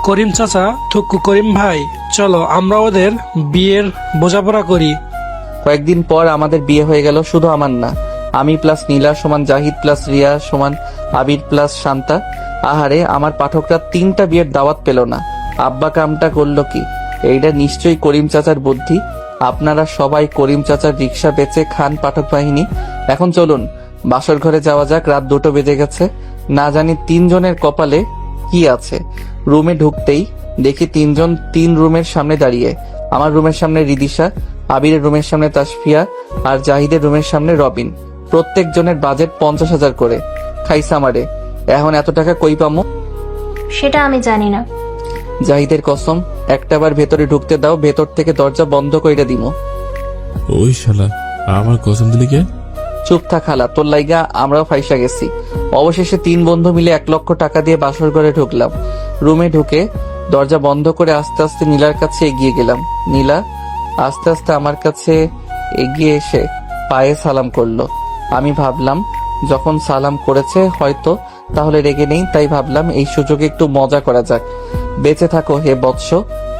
করিম চাচা, থুকু করিম ভাই, চলো আমরা ওদের বিয়ের বোঝাপড়া করি। কয়েকদিন পর আমাদের বিয়ে হয়ে গেল। শুধু আমার না, আমি প্লাস নীলা সমান জাহিদ প্লাস রিয়া সমান আবির প্লাস শান্তা। আহারে, আমার পাঠকরা 3টা বিয়ের দাওয়াত পেল না। আব্বা কামটা করলো কি? এইটা নিশ্চয়ই করিম চাচার বুদ্ধি। আপনারা সবাই করিম চাচার রিক্সা বেচে খান পাঠক বাহিনী। এখন চলুন বাসর ঘরে যাওয়া যাক, রাত 2টো বেজে গেছে। না জানি 3 জনের কপালে কি আছে। রুমে ঢুকতেই দেখি 3 জন 3 রুমের সামনে দাঁড়িয়ে। আমার রুমের সামনে রিদিশা, আবিরের রুমের সামনে তাসফিয়া, আর জাহিদের রুমের সামনে রবিন। প্রত্যেক জনের বাজেট 50,000 করে। খাইসা মারে। এখন এত টাকা কই পামু? সেটা আমি জানি না। জাহিদের কসম, একটাবার ভেতরে ঢুকতে দাও, ভেতর থেকে দরজা বন্ধ কইরা দিমু। ওই শালা, আমার কসম দিলি কে? চুপ থাক হালা, তোর লাইগা আমরাও ফাইসা গেছি। অবশেষে 3 বন্ধু মিলে 1 লক্ষ টাকা দিয়ে বাসর ঘরে ঢুকলাম। রুমে ঢুকে দরজা বন্ধ করে আস্তে আস্তে নীলার কাছে এগিয়ে গেলাম। নীলা আস্তে আস্তে আমার কাছে এগিয়ে এসে পায়ে সালাম করলো। আমি ভাবলাম যখন সালাম করেছে হয়তো তাহলে রেগে নেই, তাই ভাবলাম এই সুযোগে একটু মজা করা যাক। বেঁচে থাকো হে বৎস,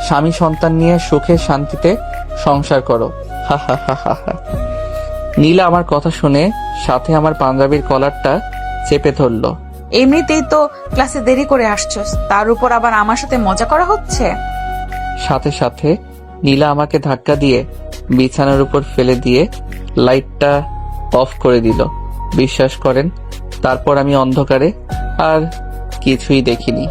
স্বামী সন্তান নিয়ে সুখে শান্তিতে সংসার করো। হা হা হা হা হা। নীলা আমার কথা শুনে সাথে আমার পাঞ্জাবির কলারটা চেপে ধরলো। এমনিতেই তো ক্লাসে দেরি করে আসছস, তার উপর আবার আমার সাথে মজা করা হচ্ছে। সাথে সাথে নীলা আমাকে ধাক্কা দিয়ে বিছানার উপর ফেলে দিয়ে লাইটটা অফ করে দিল। বিশ্বাস করেন, তারপর আমি অন্ধকারে আর কিছুই দেখিনি।